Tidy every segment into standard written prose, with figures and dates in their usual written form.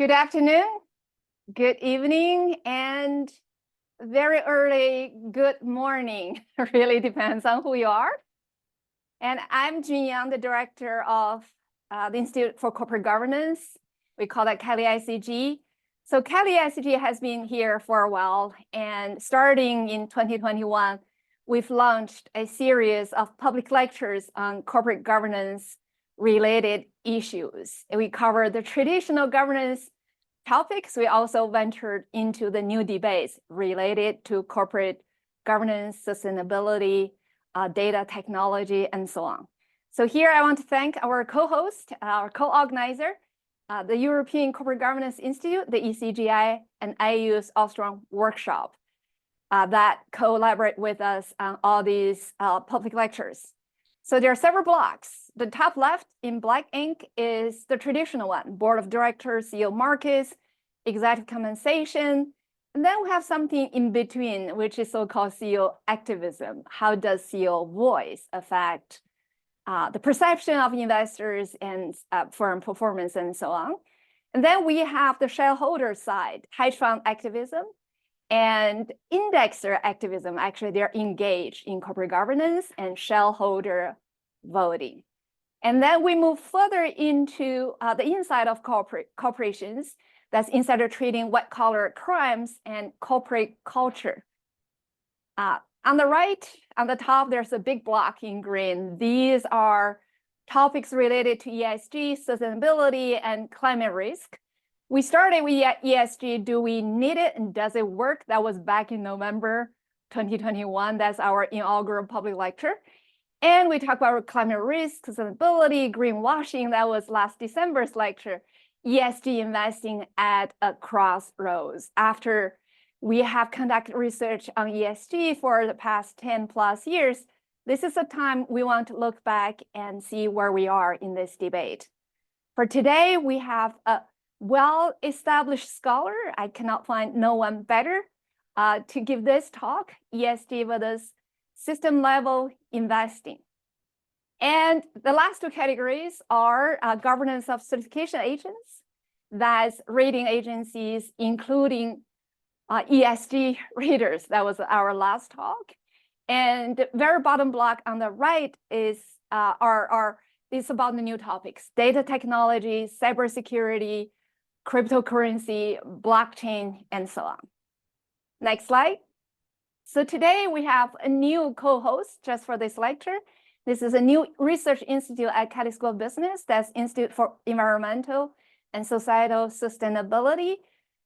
Good afternoon, good evening, and very early good morning. Really depends on who you are. And I'm Junyang, the director of the Institute for Corporate Governance. We call that Kelley ECGI. So Kelley ECGI has been here for a while, and starting in 2021, we've launched a series of public lectures on corporate governance related issues. And we cover the traditional governance topics. We also ventured into the new debates related to corporate governance, sustainability, data technology, and so on. So here I want to thank our co-host, our co-organizer, the European Corporate Governance Institute, the ECGI, and IU's Ostrom Workshop that collaborate with us on all these public lectures. So there are several blocks. The top left in black ink is the traditional one: board of directors, CEO markets, executive compensation. And then we have something in between, which is so-called CEO activism. How does CEO voice affect the perception of investors and firm performance and so on? And then we have the shareholder side, hedge fund activism and indexer activism. Actually, they're engaged in corporate governance and shareholder voting. And then we move further into the inside of corporations. That's insider trading, white collar crimes, and corporate culture. On the right, on the top, there's a big block in green. These are topics related to ESG, sustainability, and climate risk. We started with ESG. Do we need it and does it work? That was back in November 2021. That's our inaugural public lecture. And we talked about climate risk, sustainability, greenwashing. That was last December's lecture. ESG investing at a crossroads. After we have conducted research on ESG for the past 10 plus years, this is a time we want to look back and see where we are in this debate. For today, we have a well-established scholar. I cannot find no one better to give this talk, ESG versus system-level investing. And the last two categories are governance of certification agents, that's rating agencies, including ESG raters. That was our last talk. And the very bottom block on the right is about the new topics: data technology, cybersecurity, cryptocurrency, blockchain, and so on. Next slide. So today we have a new co-host just for this lecture. This is a new research institute at Kelley School of Business. That's Institute for Environmental and Societal Sustainability.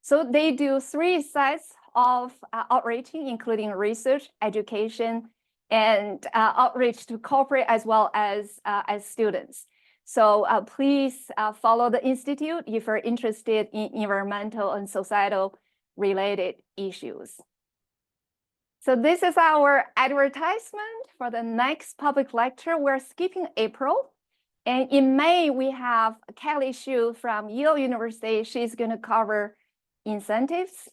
So they do three sides of outreach, including research, education, and outreach to corporate as well as students. So please follow the institute if you're interested in environmental and societal related issues. So this is our advertisement for the next public lecture. We're skipping April. And in May, we have Kelley Xu from Yale University. She's going to cover incentives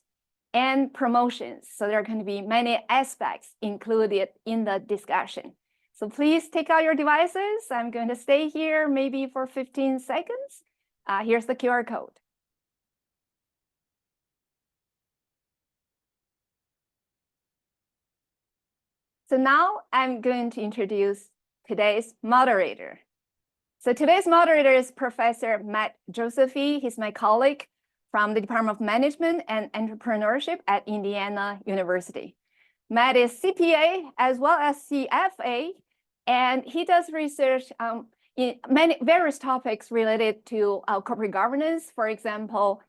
and promotions. So there are going to be many aspects included in the discussion. So please take out your devices. I'm going to stay here maybe for 15 seconds. Here's the QR code. So now I'm going to introduce today's moderator. So today's moderator is Professor Matt Josefy. He's my colleague from the Department of Management and Entrepreneurship at Indiana University. Matt is CPA as well as CFA, and he does research in many various topics related to corporate governance. For example,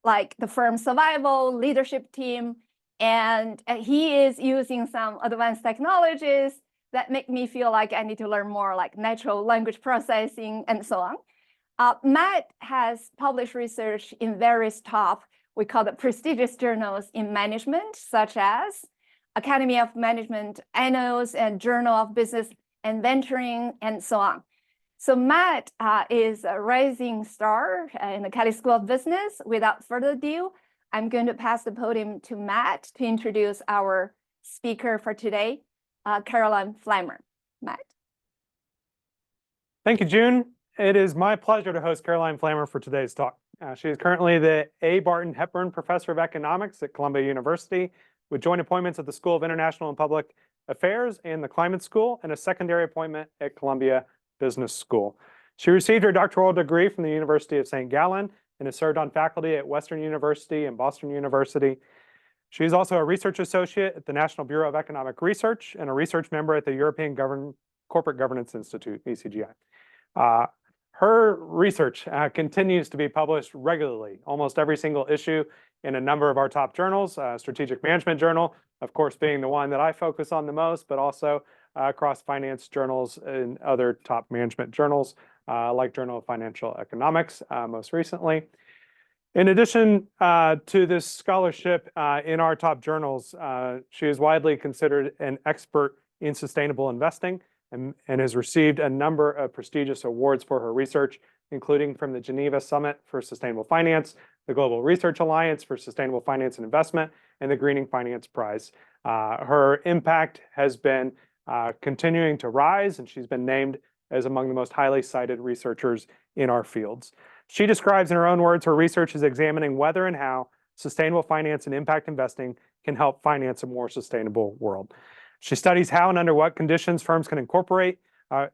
like the firm survival, leadership team, and he is using some advanced technologies that make me feel like I need to learn more, like natural language processing and so on. Matt has published research in various top, we call it prestigious journals in management, such as Academy of Management Annals and Journal of Business and Venturing, and so on. So Matt is a rising star in the Kelley School of Business. Without further ado, I'm going to pass the podium to Matt to introduce our speaker for today, Caroline Flammer. Matt. Thank you, June. It is my pleasure to host Caroline Flammer for today's talk. She is currently the A. Barton Hepburn Professor of Economics at Columbia University, with joint appointments at the School of International and Public Affairs and the Climate School, and a secondary appointment at Columbia Business School. She received her doctoral degree from the University of St. Gallen and has served on faculty at Western University and Boston University. She is also a research associate at the National Bureau of Economic Research and a research member at the European Corporate Governance Institute, ECGI. Her research continues to be published regularly, almost every single issue in a number of our top journals, Strategic Management Journal, of course, being the one that I focus on the most, but also across finance journals and other top management journals, like Journal of Financial Economics, most recently. In addition to this scholarship in our top journals, she is widely considered an expert in sustainable investing and has received a number of prestigious awards for her research, including from the Geneva Summit for Sustainable Finance, the Global Research Alliance for Sustainable Finance and Investment, and the Greening Finance Prize. Her impact has been continuing to rise, and she's been named as among the most highly cited researchers in our fields. She describes in her own words her research as examining whether and how sustainable finance and impact investing can help finance a more sustainable world. She studies how and under what conditions firms can incorporate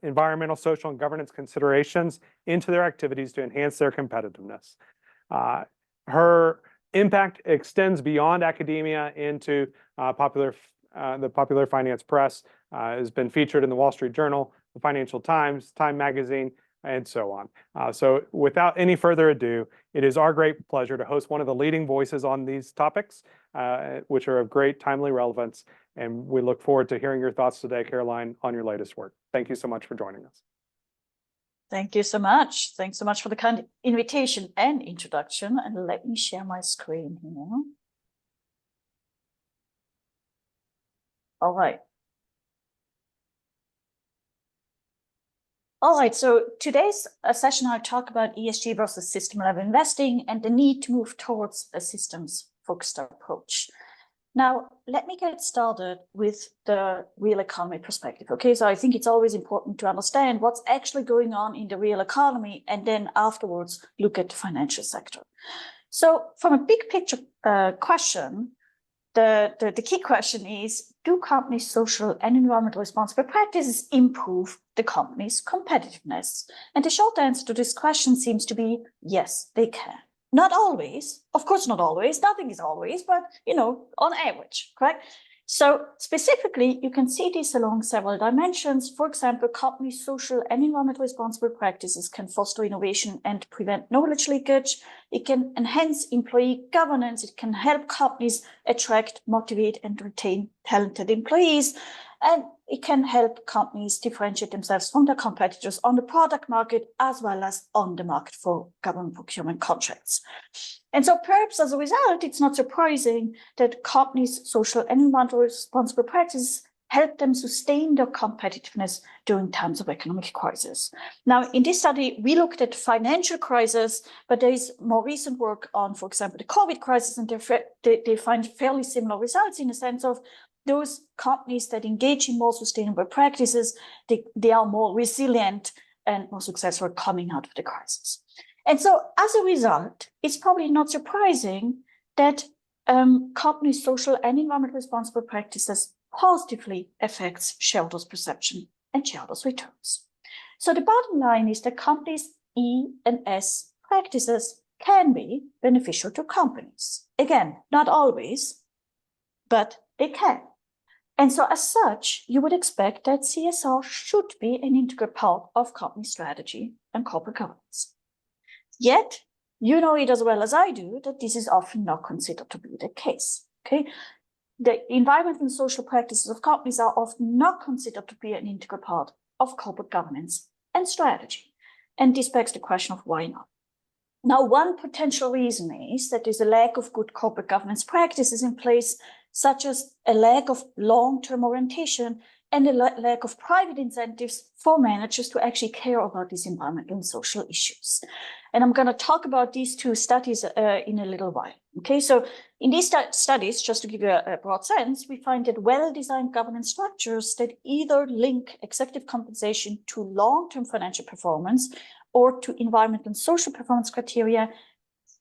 environmental, social, and governance considerations into their activities to enhance their competitiveness. Her impact extends beyond academia into the popular finance press, has been featured in the Wall Street Journal, the Financial Times, Time Magazine, and so on. So without any further ado, it is our great pleasure to host one of the leading voices on these topics, which are of great timely relevance. And we look forward to hearing your thoughts today, Caroline, on your latest work. Thank you so much for joining us. Thank you so much. Thanks so much for the kind invitation and introduction. And let me share my screen here. All right. All right, so today's session, I'll talk about ESG versus system-level investing and the need to move towards a systems-focused approach. Now, let me get started with the real economy perspective, okay? So I think it's always important to understand what's actually going on in the real economy and then afterwards look at the financial sector. So from a big picture question, the key question is, do companies' social and environmental responsible practices improve the company's competitiveness? And the short answer to this question seems to be yes, they can. Not always, of course, not always, nothing is always, but on average, correct? So specifically, you can see this along several dimensions. For example, companies' social and environmental responsible practices can foster innovation and prevent knowledge leakage. It can enhance employee governance. It can help companies attract, motivate, and retain talented employees. And it can help companies differentiate themselves from their competitors on the product market as well as on the market for government procurement contracts. And so perhaps as a result, it's not surprising that companies' social and environmental responsible practices help them sustain their competitiveness during times of economic crisis. Now, in this study, we looked at financial crisis, but there is more recent work on, for example, the COVID crisis, and they find fairly similar results in the sense of those companies that engage in more sustainable practices, they are more resilient and more successful coming out of the crisis. And so as a result, it's probably not surprising that companies' social and environmental responsible practices positively affects shareholders' perception and shareholders' returns. So the bottom line is that companies' E and S practices can be beneficial to companies. Again, not always, but they can. And so as such, you would expect that CSR should be an integral part of company strategy and corporate governance. Yet, you know it as well as I do that this is often not considered to be the case, okay? The environmental and social practices of companies are often not considered to be an integral part of corporate governance and strategy. And this begs the question of why not? Now, one potential reason is that there's a lack of good corporate governance practices in place, such as a lack of long-term orientation and a lack of private incentives for managers to actually care about these environmental and social issues. And I'm going to talk about these two studies in a little while. Okay, so in these studies, just to give you a broad sense, we find that well-designed governance structures that either link executive compensation to long-term financial performance or to environmental and social performance criteria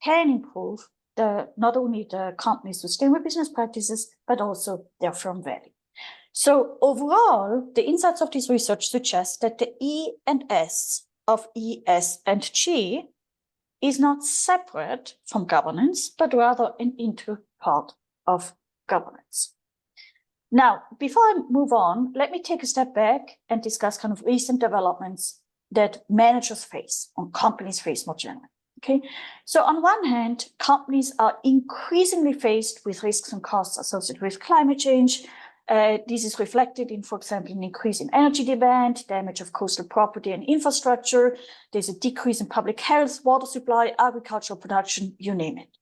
can improve not only the company's sustainable business practices, but also their firm value. So overall, the insights of this research suggest that the E and S of E, S, and G is not separate from governance, but rather an integral part of governance. Now, before I move on, let me take a step back and discuss kind of recent developments that managers face, or companies face more generally. Okay, so on one hand, companies are increasingly faced with risks and costs associated with climate change. This is reflected in, for example, an increase in energy demand, damage of coastal property and infrastructure. There's a decrease in public health, water supply, agricultural production, you name it.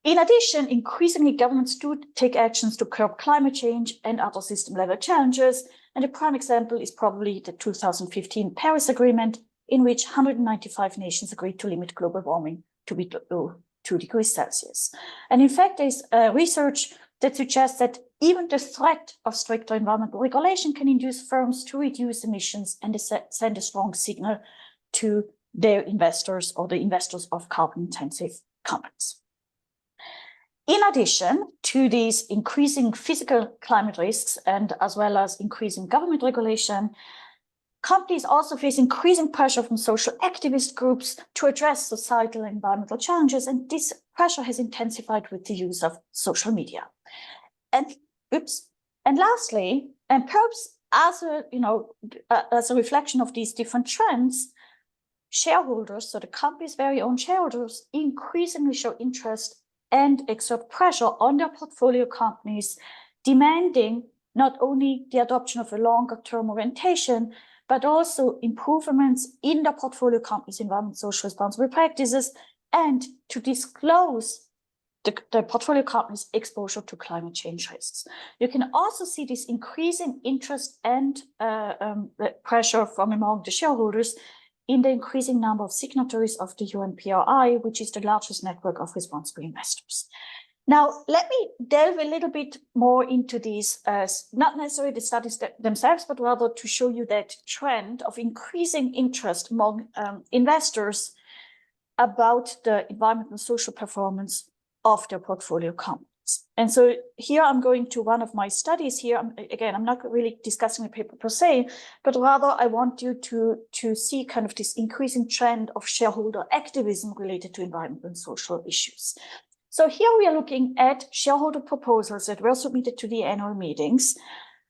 In addition, increasingly governments do take actions to curb climate change and other system-level challenges. And a prime example is probably the 2015 Paris Agreement, in which 195 nations agreed to limit global warming to below 2 degrees Celsius. And in fact, there's research that suggests that even the threat of stricter environmental regulation can induce firms to reduce emissions and send a strong signal to their investors or the investors of carbon-intensive companies. In addition to these increasing physical climate risks and as well as increasing government regulation, companies also face increasing pressure from social activist groups to address societal and environmental challenges, and this pressure has intensified with the use of social media. And lastly, and perhaps as a reflection of these different trends, shareholders, so the company's very own shareholders, increasingly show interest and exert pressure on their portfolio companies, demanding not only the adoption of a longer-term orientation, but also improvements in the portfolio company's environmental social responsible practices and to disclose the portfolio company's exposure to climate change risks. You can also see this increasing interest and pressure from among the shareholders in the increasing number of signatories of the UNPRI, which is the largest network of responsible investors. Now, let me delve a little bit more into these, not necessarily the studies themselves, but rather to show you that trend of increasing interest among investors about the environmental and social performance of their portfolio companies. And so here I'm going to one of my studies here. Again, I'm not really discussing the paper per se, but rather I want you to see kind of this increasing trend of shareholder activism related to environmental and social issues. So here we are looking at shareholder proposals that were submitted to the annual meetings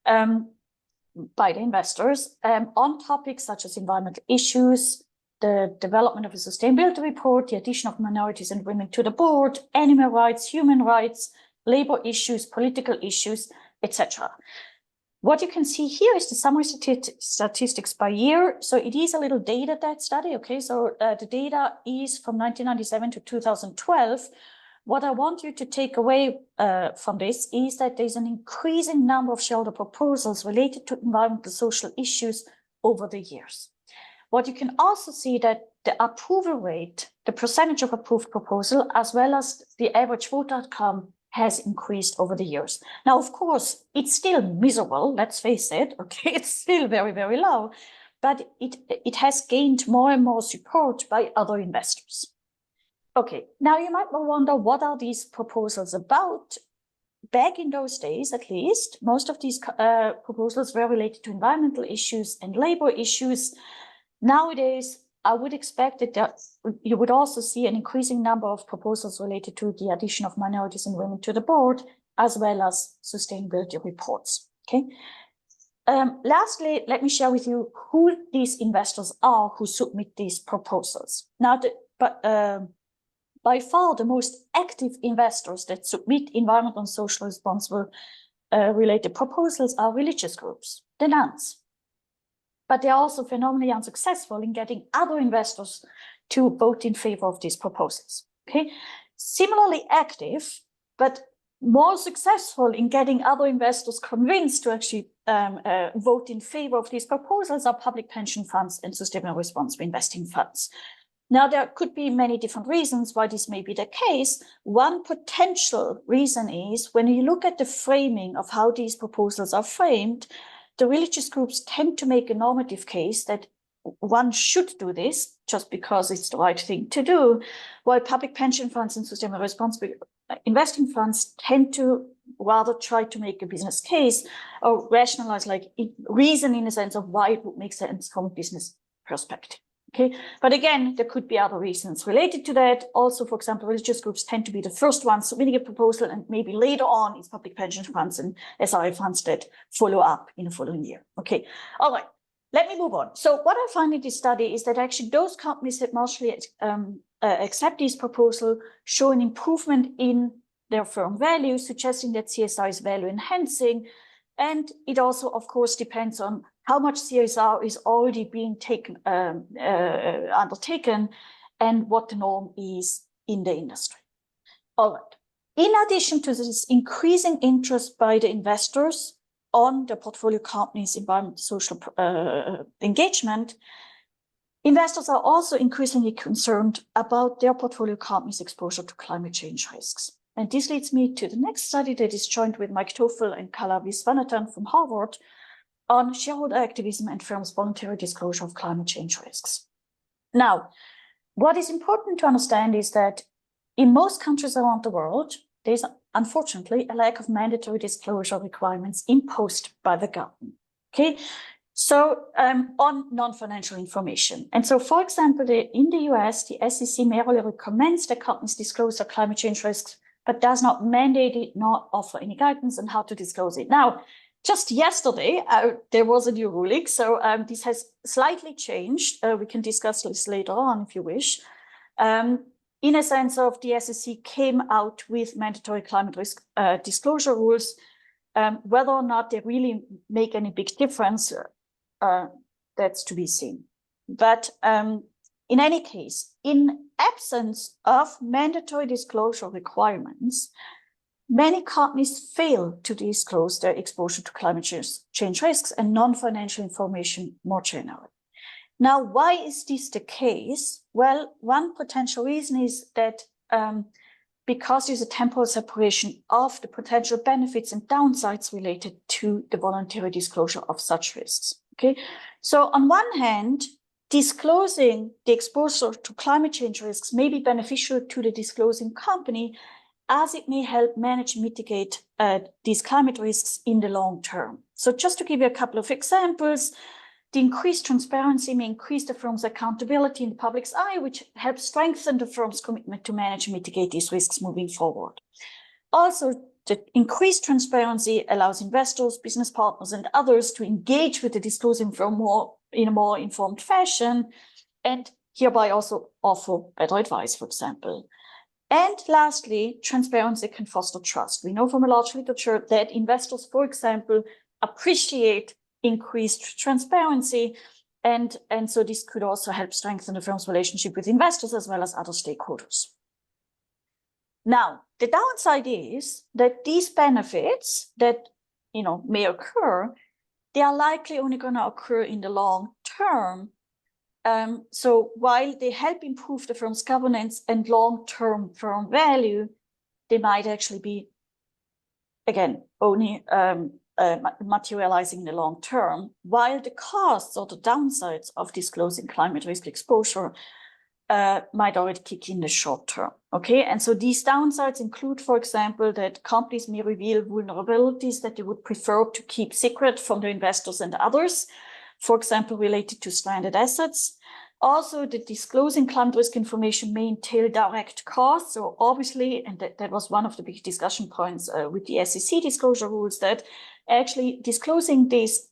by the investors on topics such as environmental issues, the development of a sustainability report, the addition of minorities and women to the board, animal rights, human rights, labor issues, political issues, etc. What you can see here is the summary statistics by year. So it is a little dated, that study. Okay, so the data is from 1997 to 2012. What I want you to take away from this is that there's an increasing number of shareholder proposals related to environmental social issues over the years. What you can also see that the approval rate, the percentage of approved proposal, as well as the average vote outcome has increased over the years. Now, of course, it's still miserable, let's face it, okay, it's still very, very low, but it has gained more and more support by other investors. Okay, now you might wonder, what are these proposals about? Back in those days, at least, most of these proposals were related to environmental issues and labor issues. Nowadays, I would expect that you would also see an increasing number of proposals related to the addition of minorities and women to the board, as well as sustainability reports. Okay. Lastly, let me share with you who these investors are who submit these proposals. Now, by far the most active investors that submit environmental and social responsible related proposals are religious groups, the nuns. But they are also phenomenally unsuccessful in getting other investors to vote in favor of these proposals. Okay, similarly active, but more successful in getting other investors convinced to actually vote in favor of these proposals are public pension funds and sustainable responsible investing funds. Now, there could be many different reasons why this may be the case. One potential reason is when you look at the framing of how these proposals are framed, the religious groups tend to make a normative case that one should do this just because it's the right thing to do, while public pension funds and sustainable responsible investing funds tend to rather try to make a business case or rationalize, like reason in a sense of why it would make sense from a business perspective. Okay, but again, there could be other reasons related to that. Also, for example, religious groups tend to be the first ones submitting a proposal, and maybe later on it's public pension funds and SRA funds that follow up in the following year. Okay, all right, let me move on. So what I find in this study is that actually those companies that mostly accept this proposal show an improvement in their firm value, suggesting that CSR is value enhancing. And it also, of course, depends on how much CSR is already being undertaken and what the norm is in the industry. All right. In addition to this increasing interest by the investors on the portfolio companies' environmental social engagement, investors are also increasingly concerned about their portfolio companies' exposure to climate change risks. And this leads me to the next study that is joined with Mike Toffel and Kala Viswanathan from Harvard on shareholder activism and firms' voluntary disclosure of climate change risks. Now, what is important to understand is that in most countries around the world, there is unfortunately a lack of mandatory disclosure requirements imposed by the government. Okay, so on non-financial information. And so, for example, in the US, the SEC merely recommends that companies disclose their climate change risks, but does not mandate it, nor offer any guidance on how to disclose it. Now, just yesterday, there was a new ruling, so this has slightly changed. We can discuss this later on if you wish. In a sense of the SEC came out with mandatory climate risk disclosure rules. Whether or not they really make any big difference, that's to be seen. But in any case, in absence of mandatory disclosure requirements, many companies fail to disclose their exposure to climate change risks and non-financial information more generally. Now, why is this the case? Well, one potential reason is that because there's a temporal separation of the potential benefits and downsides related to the voluntary disclosure of such risks. Okay, so on one hand, disclosing the exposure to climate change risks may be beneficial to the disclosing company, as it may help manage and mitigate these climate risks in the long term. So just to give you a couple of examples, the increased transparency may increase the firm's accountability in the public's eye, which helps strengthen the firm's commitment to manage and mitigate these risks moving forward. Also, the increased transparency allows investors, business partners, and others to engage with the disclosing firm in a more informed fashion, and hereby also offer better advice, for example. And lastly, transparency can foster trust. We know from a large literature that investors, for example, appreciate increased transparency, and so this could also help strengthen the firm's relationship with investors as well as other stakeholders. Now, the downside is that these benefits that may occur, they are likely only going to occur in the long term. So while they help improve the firm's governance and long-term firm value, they might actually be, again, only materializing in the long term, while the costs or the downsides of disclosing climate risk exposure might already kick in the short term. Okay, and so these downsides include, for example, that companies may reveal vulnerabilities that they would prefer to keep secret from their investors and others, for example, related to stranded assets. Also, the disclosing climate risk information may entail direct costs. So obviously, and that was one of the big discussion points with the SEC disclosure rules, that actually disclosing these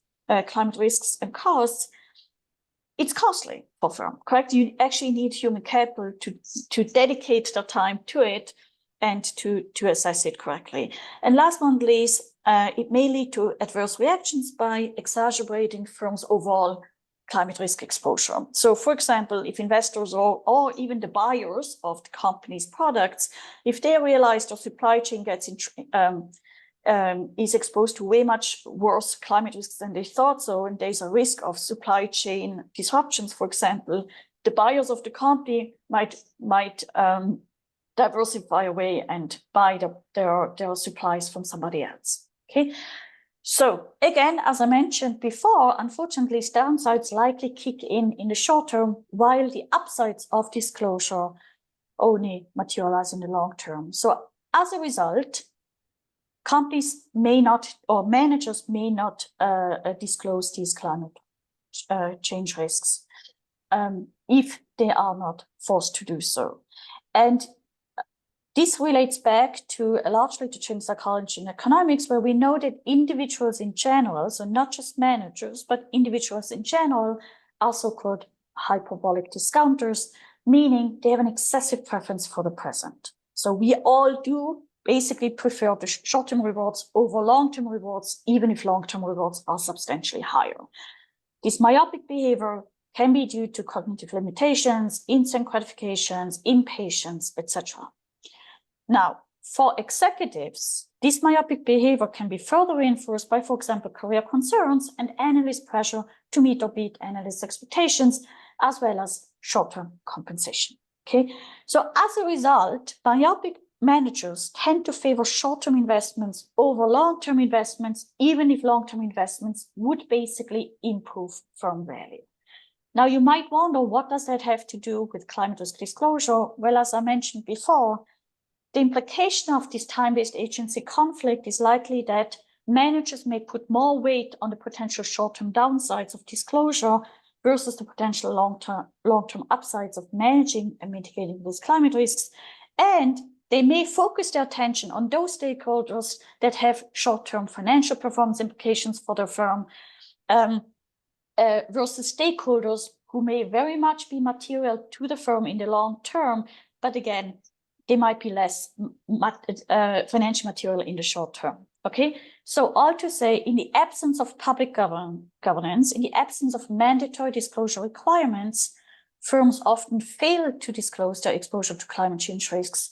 climate risks and costs, it's costly for firm, correct? You actually need human capital to dedicate their time to it and to assess it correctly. And last but not least, it may lead to adverse reactions by exacerbating firms' overall climate risk exposure. So, for example, if investors or even the buyers of the company's products, if they realize their supply chain is exposed to way much worse climate risks than they thought so, and there's a risk of supply chain disruptions, for example, the buyers of the company might diversify away and buy their supplies from somebody else. Okay. So again, as I mentioned before, unfortunately, downsides likely kick in the short term, while the upsides of disclosure only materialize in the long term. So as a result, companies may not, or managers may not disclose these climate change risks if they are not forced to do so. And this relates back to a large literature in psychology and economics, where we know that individuals in general, so not just managers, but individuals in general, are so-called hyperbolic discounters, meaning they have an excessive preference for the present. So we all do basically prefer the short-term rewards over long-term rewards, even if long-term rewards are substantially higher. This myopic behavior can be due to cognitive limitations, instant gratifications, impatience, etc. Now, for executives, this myopic behavior can be further reinforced by, for example, career concerns and analyst pressure to meet or beat analyst expectations, as well as short-term compensation. Okay, so as a result, myopic managers tend to favor short-term investments over long-term investments, even if long-term investments would basically improve firm value. Now, you might wonder, what does that have to do with climate risk disclosure? Well, as I mentioned before, the implication of this time-based agency conflict is likely that managers may put more weight on the potential short-term downsides of disclosure versus the potential long-term upsides of managing and mitigating these climate risks. And they may focus their attention on those stakeholders that have short-term financial performance implications for their firm versus stakeholders who may very much be material to the firm in the long term, but again, they might be less financial material in the short term. Okay, so all to say, in the absence of public governance, in the absence of mandatory disclosure requirements, firms often fail to disclose their exposure to climate change risks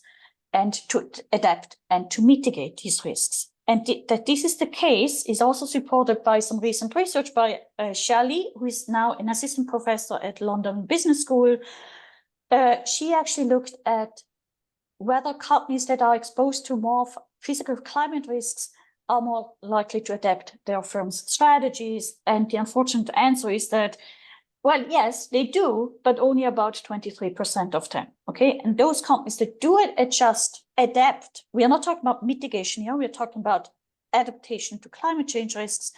and to adapt and to mitigate these risks. And that this is the case is also supported by some recent research by Kelley, who is now an assistant professor at London Business School. She actually looked at whether companies that are exposed to more physical climate risks are more likely to adapt their firm's strategies. And the unfortunate answer is that, well, yes, they do, but only about 23% of them. Okay, and those companies that do adapt, we are not talking about mitigation here, we're talking about adaptation to climate change risks.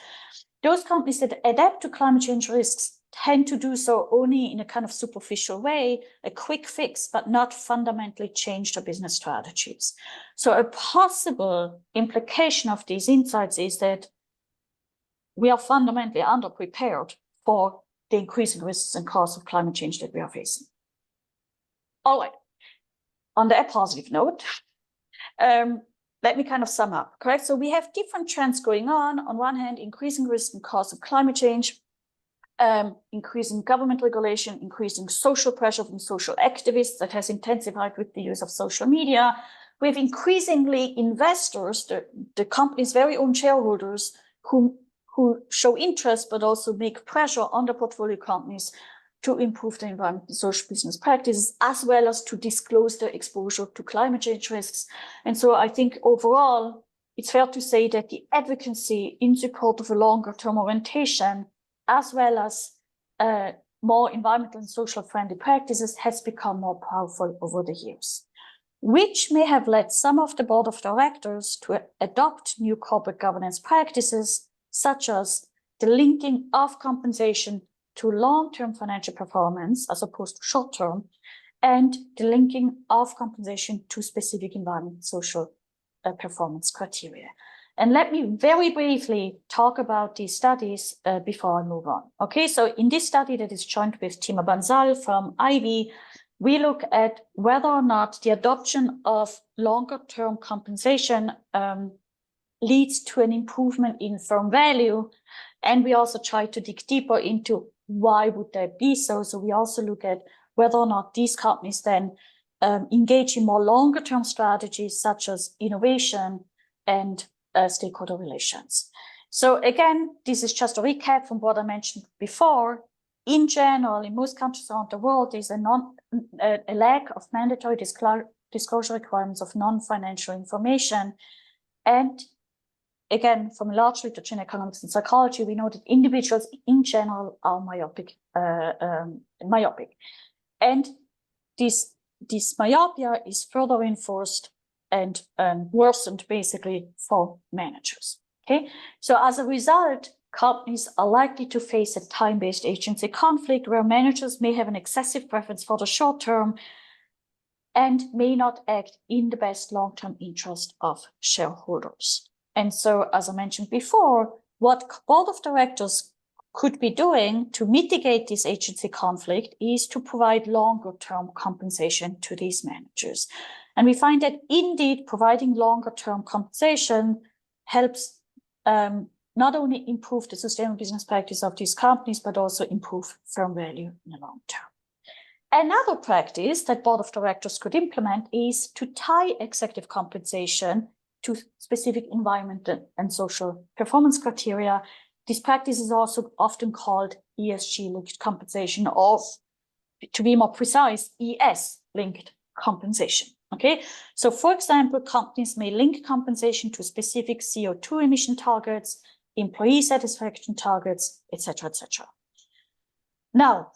Those companies that adapt to climate change risks tend to do so only in a kind of superficial way, a quick fix, but not fundamentally change their business strategies. So a possible implication of these insights is that we are fundamentally underprepared for the increasing risks and costs of climate change that we are facing. All right, on that positive note, let me kind of sum up, correct? So we have different trends going on. On one hand, increasing risk and costs of climate change, increasing government regulation, increasing social pressure from social activists that has intensified with the use of social media. We have increasingly investors, the company's very own shareholders, who show interest but also make pressure on the portfolio companies to improve the environment and social business practices, as well as to disclose their exposure to climate change risks. And so I think overall, it's fair to say that the advocacy in support of a longer-term orientation, as well as more environmental and social friendly practices, has become more powerful over the years, which may have led some of the board of directors to adopt new corporate governance practices, such as the linking of compensation to long-term financial performance as opposed to short-term, and the linking of compensation to specific environmental and social performance criteria. And let me very briefly talk about these studies before I move on. Okay, so in this study that is joined with Tima Bansal from Ivy, we look at whether or not the adoption of longer-term compensation leads to an improvement in firm value. And we also try to dig deeper into why would that be so. So we also look at whether or not these companies then engage in more longer-term strategies, such as innovation and stakeholder relations. So again, this is just a recap from what I mentioned before. In general, in most countries around the world, there's a lack of mandatory disclosure requirements of non-financial information. And again, from large literature in economics and psychology, we know that individuals in general are myopic. And this myopia is further reinforced and worsened basically for managers. Okay, so as a result, companies are likely to face a time-based agency conflict where managers may have an excessive preference for the short term and may not act in the best long-term interest of shareholders. And so, as I mentioned before, what board of directors could be doing to mitigate this agency conflict is to provide longer-term compensation to these managers. And we find that indeed providing longer-term compensation helps not only improve the sustainable business practice of these companies, but also improve firm value in the long term. Another practice that board of directors could implement is to tie executive compensation to specific environmental and social performance criteria. This practice is also often called ESG-linked compensation, or to be more precise, ES-linked compensation. Okay, so for example, companies may link compensation to specific CO2 emission targets, employee satisfaction targets, etc., etc. Now,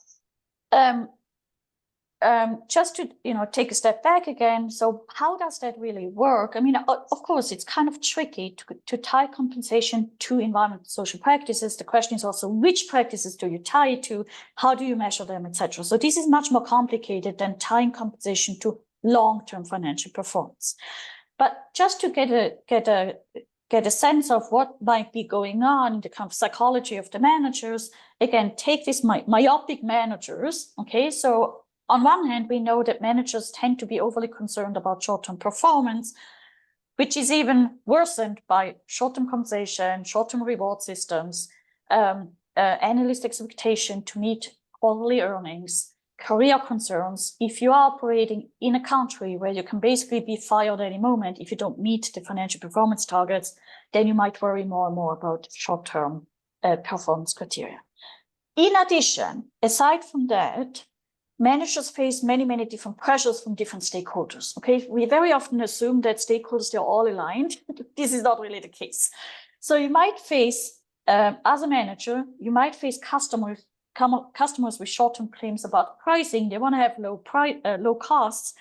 just to take a step back again, so how does that really work? I mean, of course, it's kind of tricky to tie compensation to environmental social practices. The question is also, which practices do you tie it to? How do you measure them, etc.? So this is much more complicated than tying compensation to long-term financial performance. But just to get a sense of what might be going on in the kind of psychology of the managers, again, take these myopic managers. Okay, so on one hand, we know that managers tend to be overly concerned about short-term performance, which is even worsened by short-term compensation, short-term reward systems, analyst expectation to meet quarterly earnings, career concerns. If you are operating in a country where you can basically be fired at any moment if you don't meet the financial performance targets, then you might worry more and more about short-term performance criteria. In addition, aside from that, managers face many, many different pressures from different stakeholders. Okay, we very often assume that stakeholders, they're all aligned. This is not really the case. So you might face, as a manager, you might face customers with short-term claims about pricing. They want to have low costs.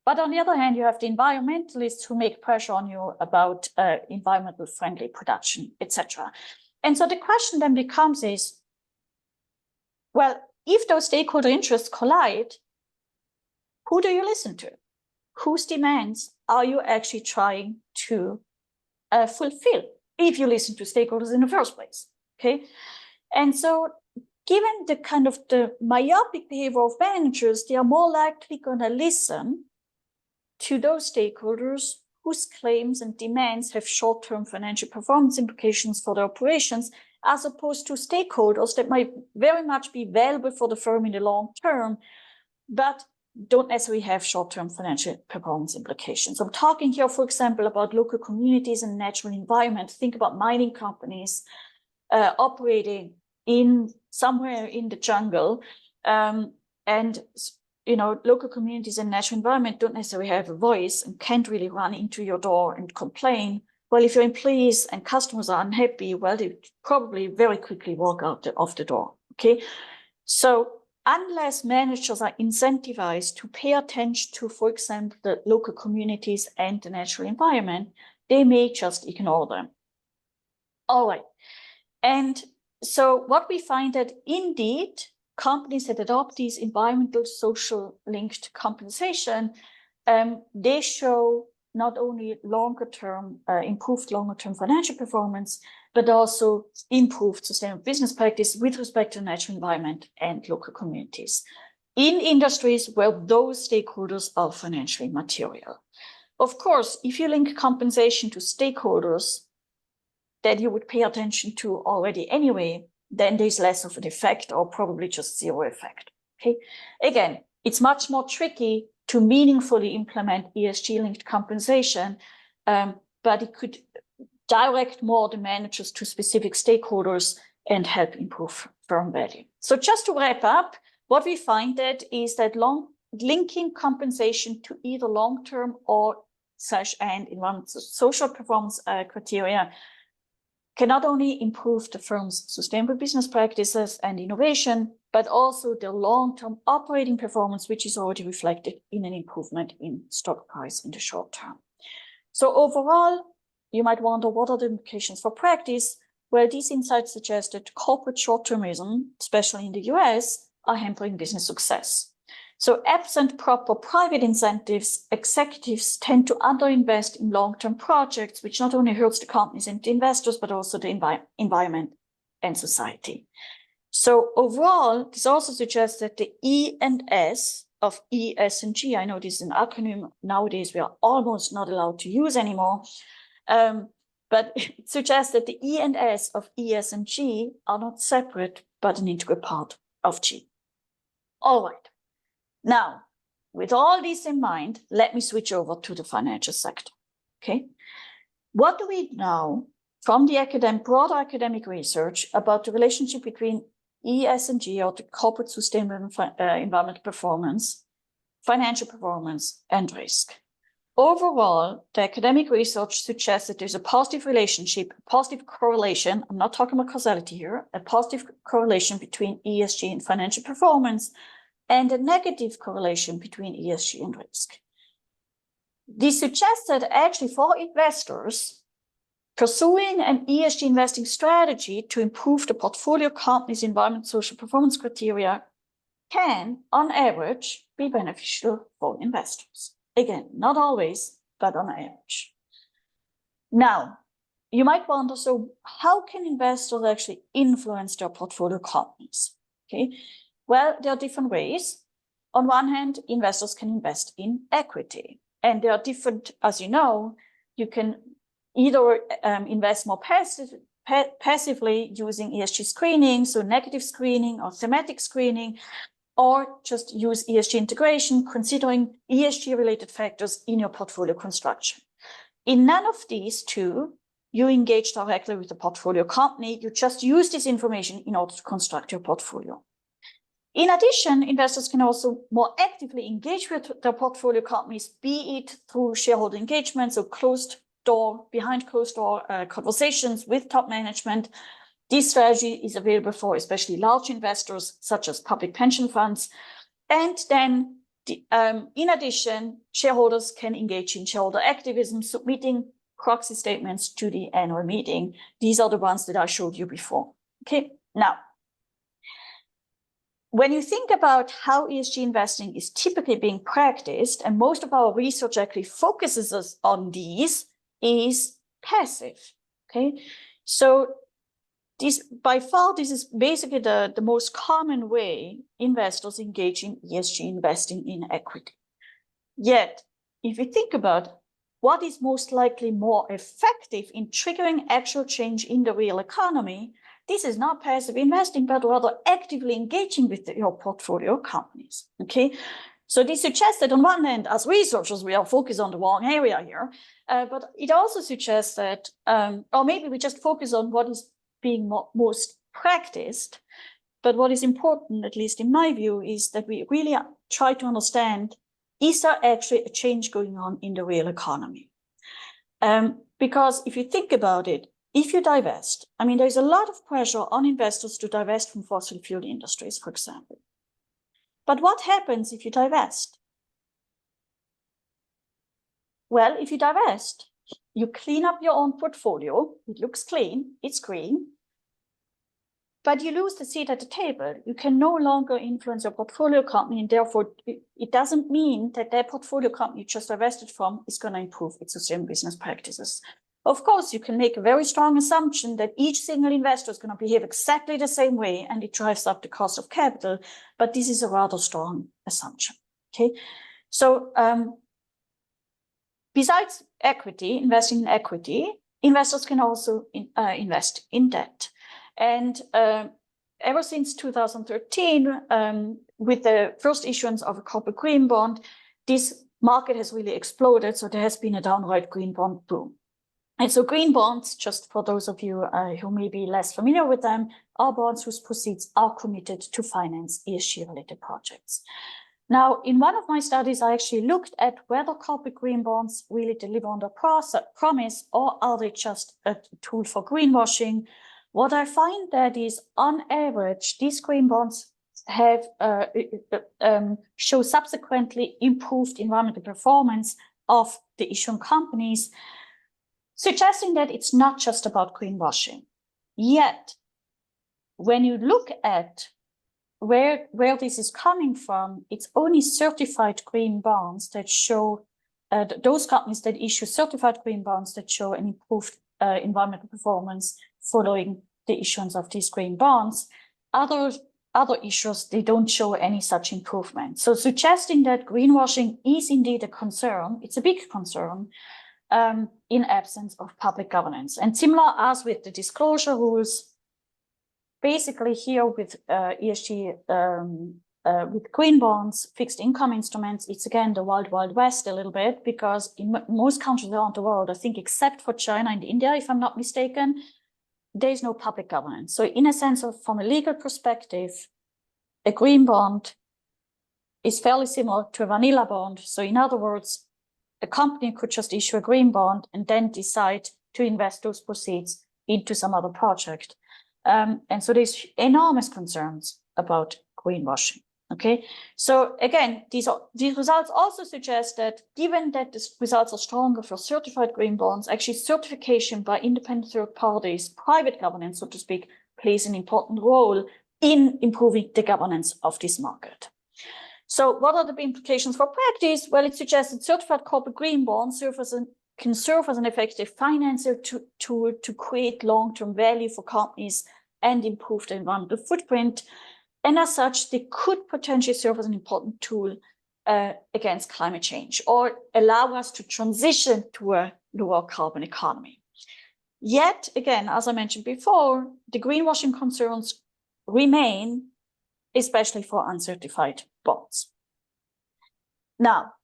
But on the other hand, you have the environmentalists who make pressure on you about environmental friendly production, etc. And so the question then becomes is, well, if those stakeholder interests collide, who do you listen to? Whose demands are you actually trying to fulfill if you listen to stakeholders in the first place? Okay, and so given the kind of the myopic behavior of managers, they are more likely going to listen to those stakeholders whose claims and demands have short-term financial performance implications for their operations, as opposed to stakeholders that might very much be valuable for the firm in the long term, but don't necessarily have short-term financial performance implications. I'm talking here, for example, about local communities and natural environment. Think about mining companies operating in somewhere in the jungle, and local communities and natural environment don't necessarily have a voice and can't really run into your door and complain. Well, if your employees and customers are unhappy, well, they probably very quickly walk out of the door. Okay, so unless managers are incentivized to pay attention to, for example, the local communities and the natural environment, they may just ignore them. All right, and so what we find that indeed companies that adopt these environmental social linked compensation, they show not only improved longer term financial performance, but also improved sustainable business practice with respect to natural environment and local communities in industries where those stakeholders are financially material. Of course, if you link compensation to stakeholders that you would pay attention to already anyway, then there's less of an effect or probably just zero effect. Okay, again, it's much more tricky to meaningfully implement ESG-linked compensation, but it could direct more the managers to specific stakeholders and help improve firm value. So just to wrap up, what we find is that linking compensation to either long-term or and environmental social performance criteria can not only improve the firm's sustainable business practices and innovation, but also the long-term operating performance, which is already reflected in an improvement in stock price in the short term. So overall, you might wonder, what are the implications for practice? Well, these insights suggest that corporate short-termism, especially in the US, are hampering business success. So absent proper private incentives, executives tend to underinvest in long-term projects, which not only hurts the companies and the investors, but also the environment and society. So overall, this also suggests that the E and S of ESG, I know this is an acronym nowadays we are almost not allowed to use anymore, but it suggests that the E and S of ESG are not separate, but an integral part of G. All right. Now, with all this in mind, let me switch over to the financial sector. Okay. What do we know from the broader academic research about the relationship between ESG, or the corporate sustainable environmental performance, financial performance, and risk? Overall, the academic research suggests that there's a positive relationship, a positive correlation. I'm not talking about causality here, a positive correlation between ESG and financial performance, and a negative correlation between ESG and risk. This suggests that actually for investors, pursuing an ESG investing strategy to improve the portfolio company's environmental social performance criteria can, on average, be beneficial for investors. Again, not always, but on average. Now, you might wonder, so how can investors actually influence their portfolio companies? Okay. Well, there are different ways. On one hand, investors can invest in equity. And there are different, as you know, you can either invest more passively using ESG screening, so negative screening or thematic screening, or just use ESG integration, considering ESG-related factors in your portfolio construction. In none of these two, you engage directly with the portfolio company. You just use this information in order to construct your portfolio. In addition, investors can also more actively engage with their portfolio companies, be it through shareholder engagement, so behind closed door conversations with top management. This strategy is available for especially large investors, such as public pension funds. And then, in addition, shareholders can engage in shareholder activism, submitting proxy statements to the annual meeting. These are the ones that I showed you before. Okay, now, when you think about how ESG investing is typically being practiced, and most of our research actually focuses us on these, is passive. Okay, so by far, this is basically the most common way investors engage in ESG investing in equity. Yet, if you think about what is most likely more effective in triggering actual change in the real economy, this is not passive investing, but rather actively engaging with your portfolio companies. Okay, so this suggests that on one hand, as researchers, we are focused on the wrong area here, but it also suggests that, or maybe we just focus on what is being most practiced. But what is important, at least in my view, is that we really try to understand, is there actually a change going on in the real economy? Because if you think about it, if you divest, I mean, there's a lot of pressure on investors to divest from fossil fuel industries, for example. But what happens if you divest? Well, if you divest, you clean up your own portfolio. It looks clean, it's green, but you lose the seat at the table. You can no longer influence your portfolio company, and therefore it doesn't mean that that portfolio company you just divested from is going to improve its sustainable business practices. Of course, you can make a very strong assumption that each single investor is going to behave exactly the same way, and it drives up the cost of capital, but this is a rather strong assumption. Okay, so besides equity, investing in equity, investors can also invest in debt. And ever since 2013, with the first issuance of a corporate green bond, this market has really exploded. So there has been a downright green bond boom. And so green bonds, just for those of you who may be less familiar with them, are bonds whose proceeds are committed to finance ESG-related projects. Now, in one of my studies, I actually looked at whether corporate green bonds really deliver on their promise, or are they just a tool for greenwashing. What I find that is, on average, these green bonds have show subsequently improved environmental performance of the issuing companies, suggesting that it's not just about greenwashing. Yet, when you look at where this is coming from, it's only certified green bonds that show, those companies that issue certified green bonds that show an improved environmental performance following the issuance of these green bonds. Other issuers, they don't show any such improvement. So suggesting that greenwashing is indeed a concern, it's a big concern, in absence of public governance. And similar as with the disclosure rules, basically here with ESG, with green bonds, fixed income instruments, it's again the wild, wild west a little bit, because in most countries around the world, I think except for China and India, if I'm not mistaken, there is no public governance. So in a sense of, from a legal perspective, a green bond is fairly similar to a vanilla bond. So in other words, a company could just issue a green bond and then decide to invest those proceeds into some other project. And so there's enormous concerns about greenwashing. Okay, so again, these results also suggest that given that the results are stronger for certified green bonds, actually certification by independent third parties, private governance, so to speak, plays an important role in improving the governance of this market. So what are the implications for practice? Well, it suggests that certified corporate green bonds can serve as an effective financer to create long-term value for companies and improve the environmental footprint. And as such, they could potentially serve as an important tool against climate change, or allow us to transition to a lower carbon economy. Yet, again, as I mentioned before, the greenwashing concerns remain, especially for uncertified bonds. Now,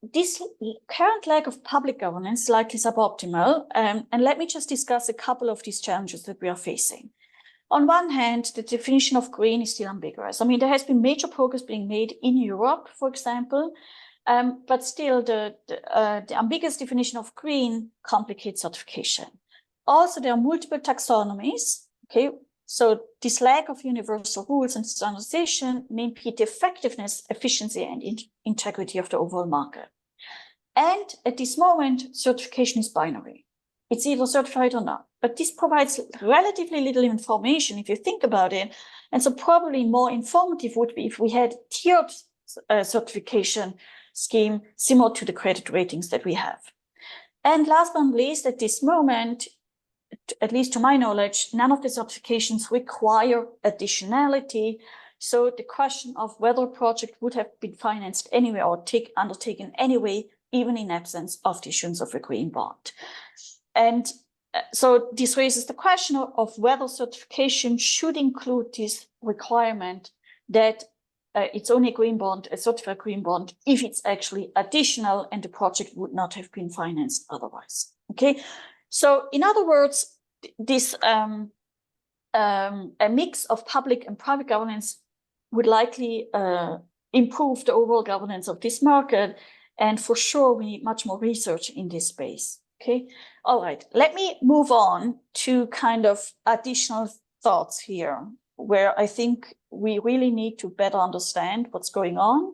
this current lack of public governance is likely suboptimal, and let me just discuss a couple of these challenges that we are facing. On one hand, the definition of green is still ambiguous. I mean, there has been major progress being made in Europe, for example, but still the ambiguous definition of green complicates certification. Also, there are multiple taxonomies, okay? So this lack of universal rules and standardization may impede the effectiveness, efficiency, and integrity of the overall market. And at this moment, certification is binary. It's either certified or not, but this provides relatively little information if you think about it. And so probably more informative would be if we had tiered certification scheme similar to the credit ratings that we have. And last but not least, at this moment, at least to my knowledge, none of the certifications require additionality. So the question of whether a project would have been financed anyway or undertaken anyway, even in absence of the issuance of a green bond. And so this raises the question of whether certification should include this requirement that it's only a green bond, a certified green bond, if it's actually additional and the project would not have been financed otherwise. Okay, so in other words, this a mix of public and private governance would likely improve the overall governance of this market, and for sure we need much more research in this space. Okay, all right, let me move on to kind of additional thoughts here, where I think we really need to better understand what's going on.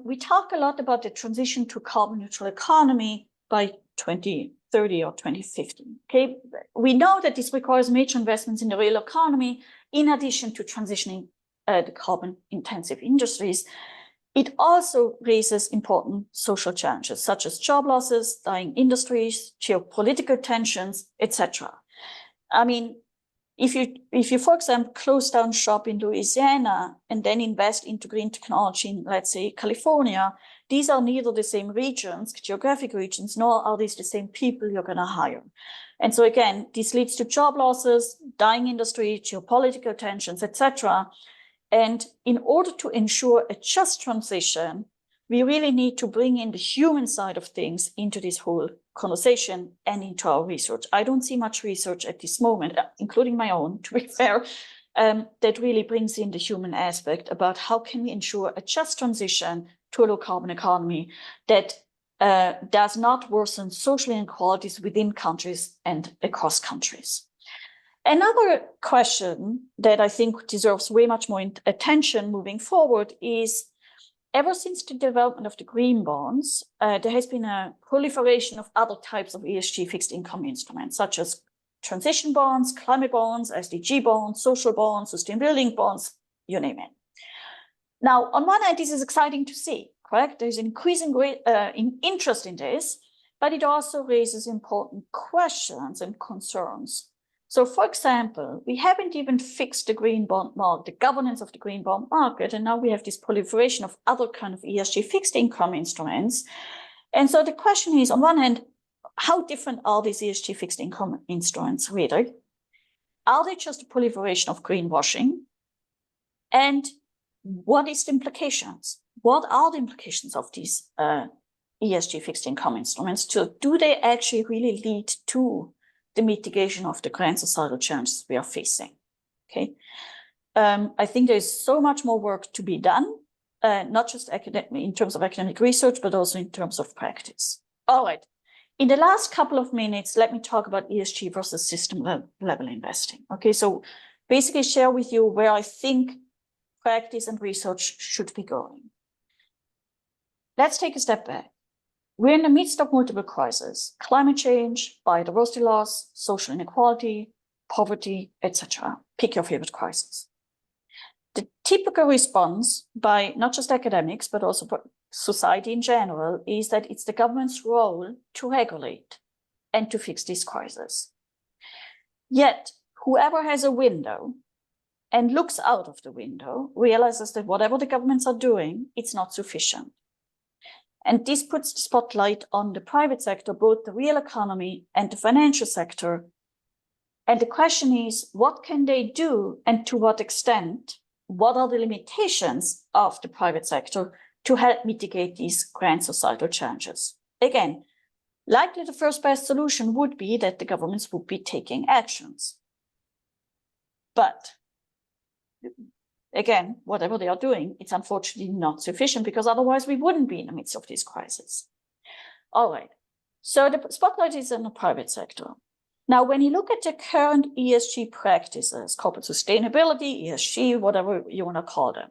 We talk a lot about the transition to carbon neutral economy by 2030 or 2050. Okay, we know that this requires major investments in the real economy, in addition to transitioning the carbon intensive industries. It also raises important social challenges, such as job losses, dying industries, geopolitical tensions, etc. I mean, if you, for example, close down shop in Louisiana and then invest into green technology in, let's say, California, these are neither the same regions, geographic regions, nor are these the same people you're going to hire. And so again, this leads to job losses, dying industry, geopolitical tensions, etc. And in order to ensure a just transition, we really need to bring in the human side of things into this whole conversation and into our research. I don't see much research at this moment, including my own, to be fair, that really brings in the human aspect about how can we ensure a just transition to a low carbon economy that does not worsen social inequalities within countries and across countries. Another question that I think deserves way much more attention moving forward is, ever since the development of the green bonds, there has been a proliferation of other types of ESG fixed income instruments, such as transition bonds, climate bonds, SDG bonds, social bonds, sustainability bonds, you name it. Now, on one hand, this is exciting to see, correct? There's increasing interest in this, but it also raises important questions and concerns. So, for example, we haven't even fixed the green bond market, the governance of the green bond market, and now we have this proliferation of other kind of ESG fixed income instruments. And so the question is, on one hand, how different are these ESG fixed income instruments really? Are they just a proliferation of greenwashing? And what is the implications? What are the implications of these ESG fixed income instruments? Do they actually really lead to the mitigation of the grand societal challenges we are facing? Okay, I think there's so much more work to be done, not just in terms of academic research, but also in terms of practice. All right. In the last couple of minutes, let me talk about ESG versus system level investing. Okay, so basically share with you where I think practice and research should be going. Let's take a step back. We're in the midst of multiple crises: climate change, biodiversity loss, social inequality, poverty, etc. Pick your favorite crisis. The typical response by not just academics, but also society in general, is that it's the government's role to regulate and to fix these crises. Yet, whoever has a window and looks out of the window realizes that whatever the governments are doing, it's not sufficient. And this puts the spotlight on the private sector, both the real economy and the financial sector. And the question is, what can they do and to what extent? What are the limitations of the private sector to help mitigate these grand societal challenges? Again, likely the first best solution would be that the governments would be taking actions. But again, whatever they are doing, it's unfortunately not sufficient, because otherwise we wouldn't be in the midst of these crises. All right, so the spotlight is in the private sector. Now, when you look at the current ESG practices, corporate sustainability, ESG, whatever you want to call them,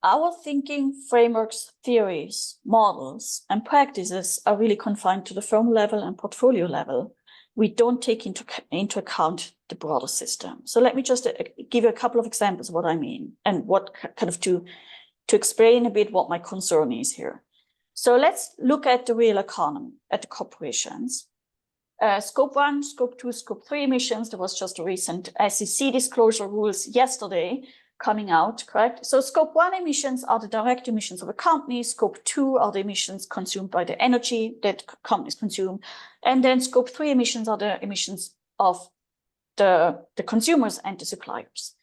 our thinking, frameworks, theories, models, and practices are really confined to the firm level and portfolio level. We don't take into account the broader system. So let me just give you a couple of examples of what I mean, and what kind of to explain a bit what my concern is here. So let's look at the real economy, at the corporations. Scope 1, Scope 2, Scope 3 emissions. There was just a recent SEC disclosure rules yesterday coming out, correct? So Scope 1 emissions are the direct emissions of a company. Scope 2 are the emissions consumed by the energy that companies consume. And then Scope 3 emissions are the emissions of the consumers and the suppliers.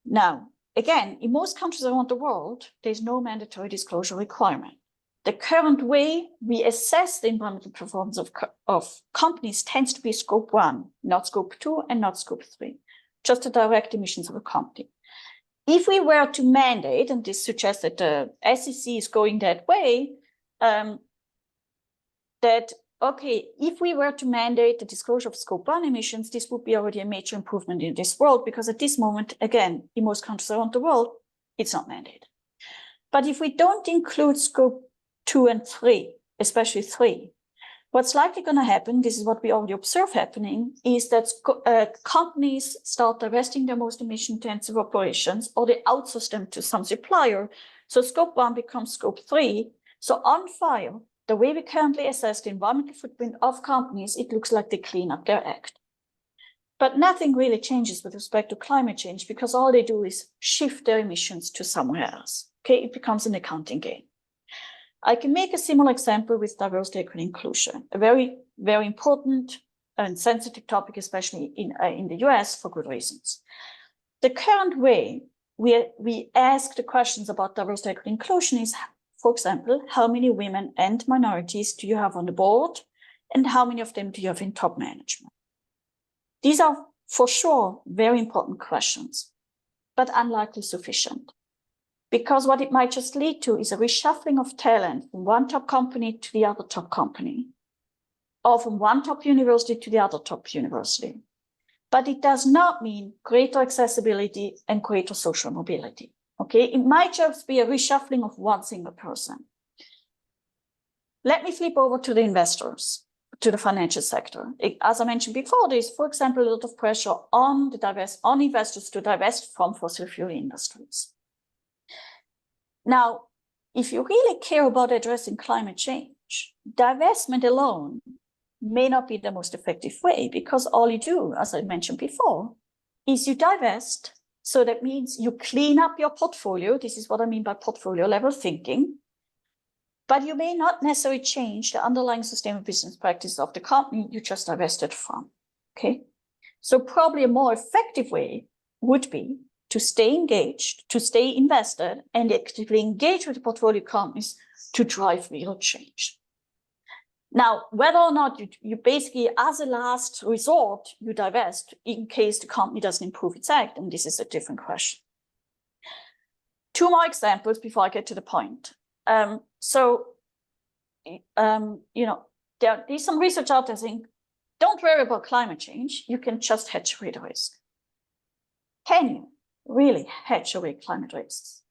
Now, again, in most countries around the world, there's no mandatory disclosure requirement. The current way we assess the environmental performance of companies tends to be Scope 1, not Scope 2 and not Scope 3, just the direct emissions of a company. If we were to mandate, and this suggests that the SEC is going that way, if we were to mandate the disclosure of Scope 1 emissions, this would be already a major improvement in this world, because at this moment, again, in most countries around the world, it's not mandated. But if we don't include Scope 2 and 3, especially 3, what's likely going to happen, this is what we already observe happening, is that companies start divesting their most emission-intensive operations, or they outsource them to some supplier. So Scope 1 becomes Scope 3. So on file, the way we currently assess the environmental footprint of companies, it looks like they clean up their act. But nothing really changes with respect to climate change, because all they do is shift their emissions to somewhere else. Okay, it becomes an accounting game. I can make a similar example with diversity, equity, and inclusion, a very, very important and sensitive topic, especially in the US, for good reasons. The current way we ask the questions about diversity, equity, and inclusion is, for example, how many women and minorities do you have on the board, and how many of them do you have in top management? These are For sure, very important questions, but unlikely sufficient. Because what it might just lead to is a reshuffling of talent from one top company to the other top company, or from one top university to the other top university. But it does not mean greater accessibility and greater social mobility. Okay, it might just be a reshuffling of one single person. Let me flip over to the investors, to the financial sector. As I mentioned before, there's, for example, a lot of pressure on investors to divest from fossil fuel industries. Now, if you really care about addressing climate change, divestment alone may not be the most effective way, because all you do, as I mentioned before, is you divest. So that means you clean up your portfolio. This is what I mean by portfolio level thinking. But you may not necessarily change the underlying sustainable business practices of the company you just divested from. Okay, so probably a more effective way would be to stay engaged, to stay invested, and actively engage with the portfolio companies to drive real change. Now, whether or not you basically, as a last resort, you divest in case the company doesn't improve its act, and this is a different question. Two more examples before I get to the point. There's some research out there saying, don't worry about climate change, you can just hedge away the risk. Can you really hedge away climate risks?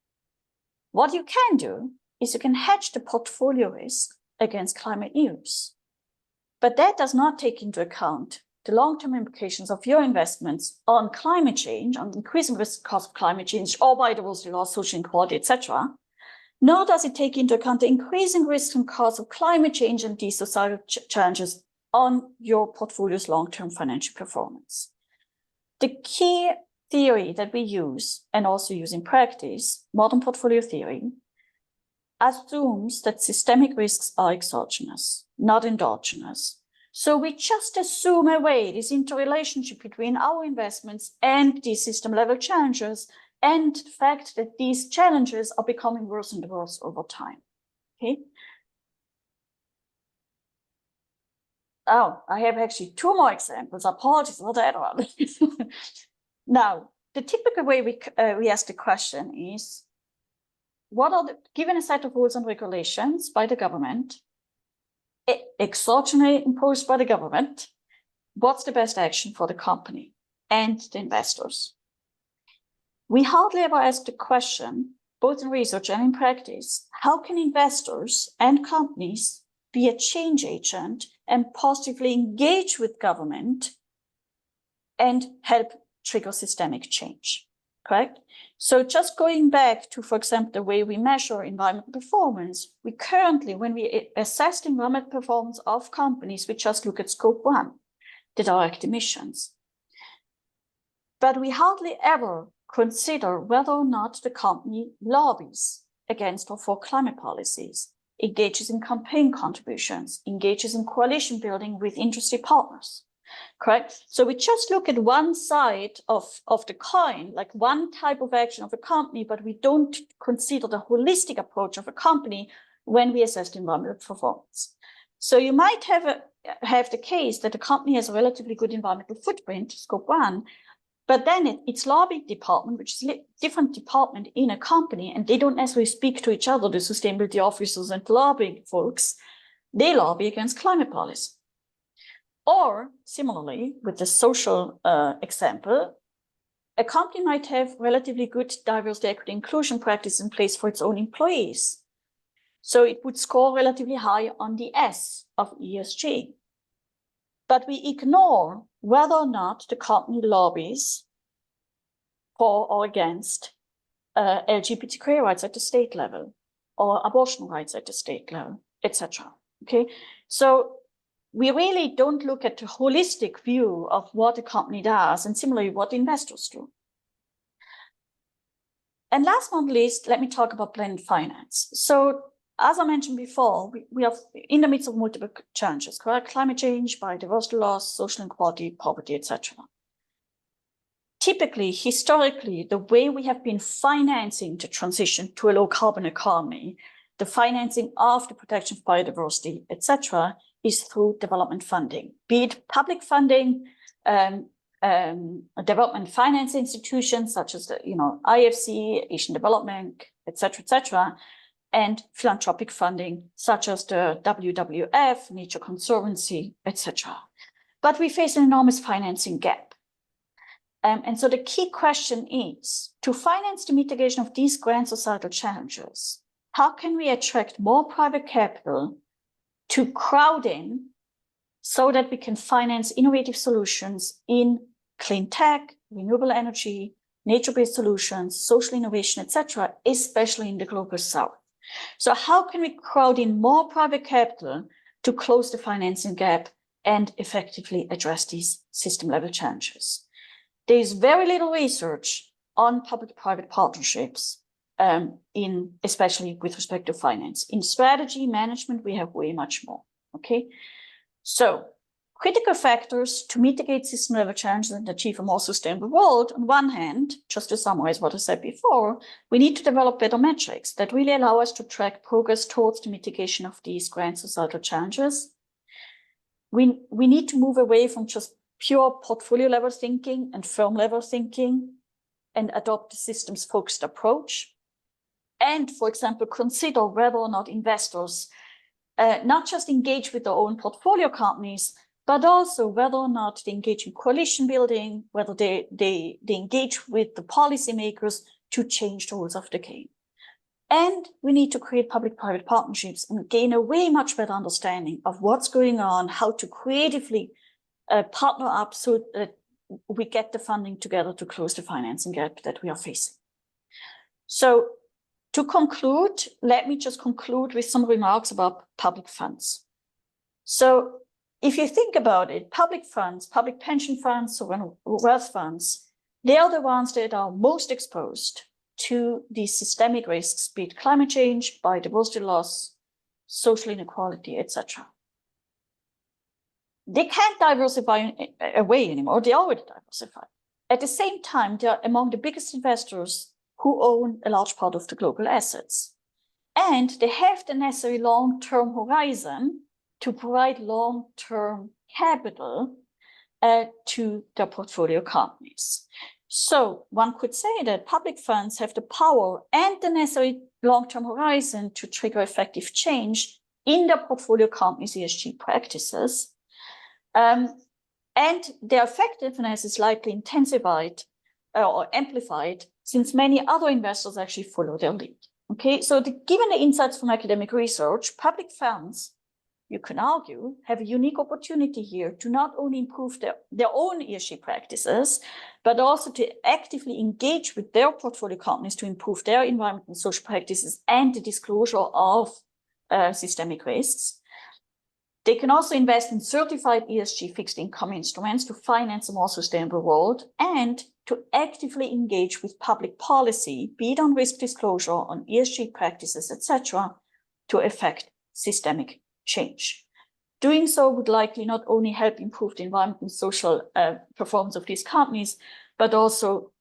What you can do is you can hedge the portfolio risk against climate news. But that does not take into account the long-term implications of your investments on climate change, on increasing risk cost of climate change, or biodiversity loss, social inequality, etc. Nor does it take into account the increasing risks and costs of climate change and these societal challenges on your portfolio's long-term financial performance. The key theory that we use and also use in practice, modern portfolio theory, assumes that systemic risks are exogenous, not endogenous. So we just assume away this interrelationship between our investments and these system level challenges, and the fact that these challenges are becoming worse and worse over time. Okay. Oh, I have actually two more examples. Apologies for that one. Now, the typical way we ask the question is, given a set of rules and regulations by the government, exogenously imposed by the government, what's the best action for the company and the investors? We hardly ever ask the question, both in research and in practice, how can investors and companies be a change agent and positively engage with government and help trigger systemic change, correct? So just going back to, for example, the way we measure environmental performance, we currently, when we assess the environmental performance of companies, we just look at scope 1, the direct emissions. But we hardly ever consider whether or not the company lobbies against or for climate policies, engages in campaign contributions, engages in coalition building with interested partners, correct? So we just look at one side of the coin, like one type of action of a company, but we don't consider the holistic approach of a company when we assess the environmental performance. So you might have the case that the company has a relatively good environmental footprint, scope 1, but then its lobbying department, which is a different department in a company, and they don't necessarily speak to each other, the sustainability officers and lobbying folks, they lobby against climate policy. Or similarly, with the social example, a company might have relatively good diversity, equity, inclusion practice in place for its own employees. So it would score relatively high on the S of ESG. But we ignore whether or not the company lobbies for or against LGBTQ rights at the state level, or abortion rights at the state level, etc. Okay, so we really don't look at the holistic view of what a company does, and similarly what investors do. And last but not least, let me talk about blended finance. So as I mentioned before, we are in the midst of multiple challenges, correct? Climate change, biodiversity loss, social inequality, poverty, etc. Typically, historically, the way we have been financing the transition to a low carbon economy, the financing of the protection of biodiversity, etc., is through development funding, be it public funding, development finance institutions such as the IFC, Asian Development, etc., and philanthropic funding such as the WWF, Nature Conservancy, etc. But we face an enormous financing gap. And so the key question is, to finance the mitigation of these grand societal challenges, how can we attract more private capital to crowd in so that we can finance innovative solutions in clean tech, renewable energy, nature-based solutions, social innovation, etc., especially in the global south? So how can we crowd in more private capital to close the financing gap and effectively address these system-level challenges? There is very little research on public-private partnerships, especially with respect to finance. In strategy management, we have way much more, okay? So critical factors to mitigate system-level challenges and achieve a more sustainable world. On one hand, just to summarize what I said before, we need to develop better metrics that really allow us to track progress towards the mitigation of these grand societal challenges. We need to move away from just pure portfolio level thinking and firm level thinking and adopt a systems focused approach. And, for example, consider whether or not investors not just engage with their own portfolio companies, but also whether or not they engage in coalition building, whether they engage with the policymakers to change the rules of the game. And we need to create public-private partnerships and gain a way much better understanding of what's going on, how to creatively partner up so that we get the funding together to close the financing gap that we are facing. So to conclude, let me just conclude with some remarks about public funds. So if you think about it, public funds, public pension funds, sovereign wealth funds, they are the ones that are most exposed to these systemic risks, be it climate change, biodiversity loss, social inequality, etc. They can't diversify away anymore. They already diversified. At the same time, they are among the biggest investors who own a large part of the global assets. And they have the necessary long-term horizon to provide long-term capital to their portfolio companies. So one could say that public funds have the power and the necessary long-term horizon to trigger effective change in their portfolio companies' ESG practices. And their effectiveness is likely intensified or amplified since many other investors actually follow their lead. Okay, so given the insights from academic research, public funds, you can argue, have a unique opportunity here to not only improve their own ESG practices, but also to actively engage with their portfolio companies to improve their environmental and social practices and the disclosure of systemic risks. They can also invest in certified ESG fixed income instruments to finance a more sustainable world and to actively engage with public policy, be it on risk disclosure, on ESG practices, etc., to effect systemic change. Doing so would likely not only help improve the environmental and social performance of these companies, but also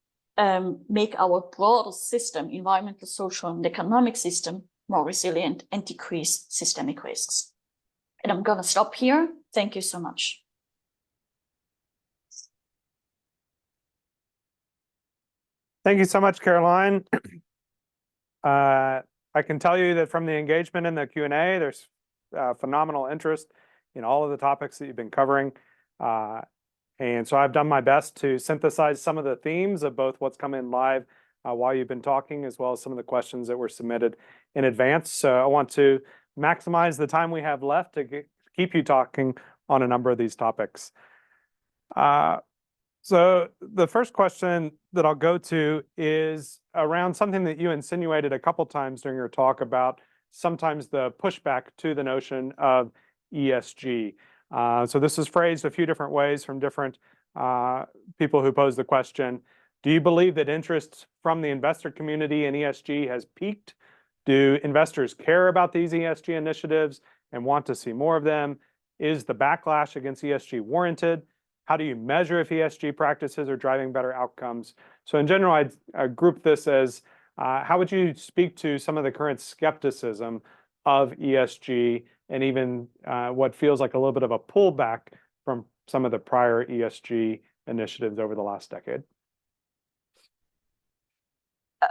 make our broader system, environmental, social, and economic system more resilient and decrease systemic risks. And I'm going to stop here. Thank you so much. Thank you so much, Caroline. I can tell you that from the engagement in the Q&A, there's phenomenal interest in all of the topics that you've been covering. And so I've done my best to synthesize some of the themes of both what's come in live while you've been talking, as well as some of the questions that were submitted in advance. So I want to maximize the time we have left to keep you talking on a number of these topics. So the first question that I'll go to is around something that you insinuated a couple times during your talk about sometimes the pushback to the notion of ESG. So this is phrased a few different ways from different people who pose the question. Do you believe that interest from the investor community in ESG has peaked? Do investors care about these ESG initiatives and want to see more of them? Is the backlash against ESG warranted? How do you measure if ESG practices are driving better outcomes? So in general, I'd group this as how would you speak to some of the current skepticism of ESG and even what feels like a little bit of a pullback from some of the prior ESG initiatives over the last decade?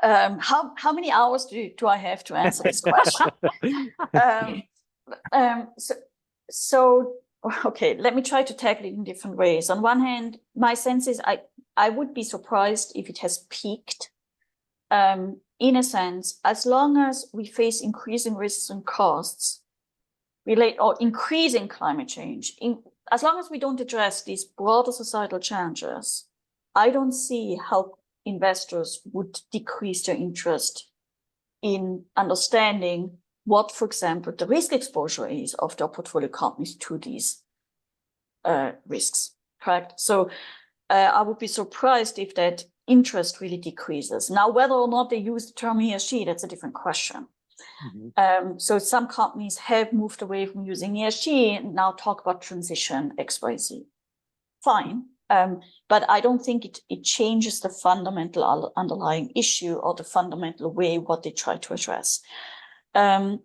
How many hours do I have to answer this question? Okay, let me try to tackle it in different ways. On one hand, my sense is I would be surprised if it has peaked. In a sense, as long as we face increasing risks and costs or increasing climate change, as long as we don't address these broader societal challenges, I don't see how investors would decrease their interest in understanding what, for example, the risk exposure is of their portfolio companies to these risks, correct? So I would be surprised if that interest really decreases. Now, whether or not they use the term ESG, that's a different question. Mm-hmm. So some companies have moved away from using ESG and now talk about transition XYZ. Fine. But I don't think it changes the fundamental underlying issue or the fundamental way what they try to address. In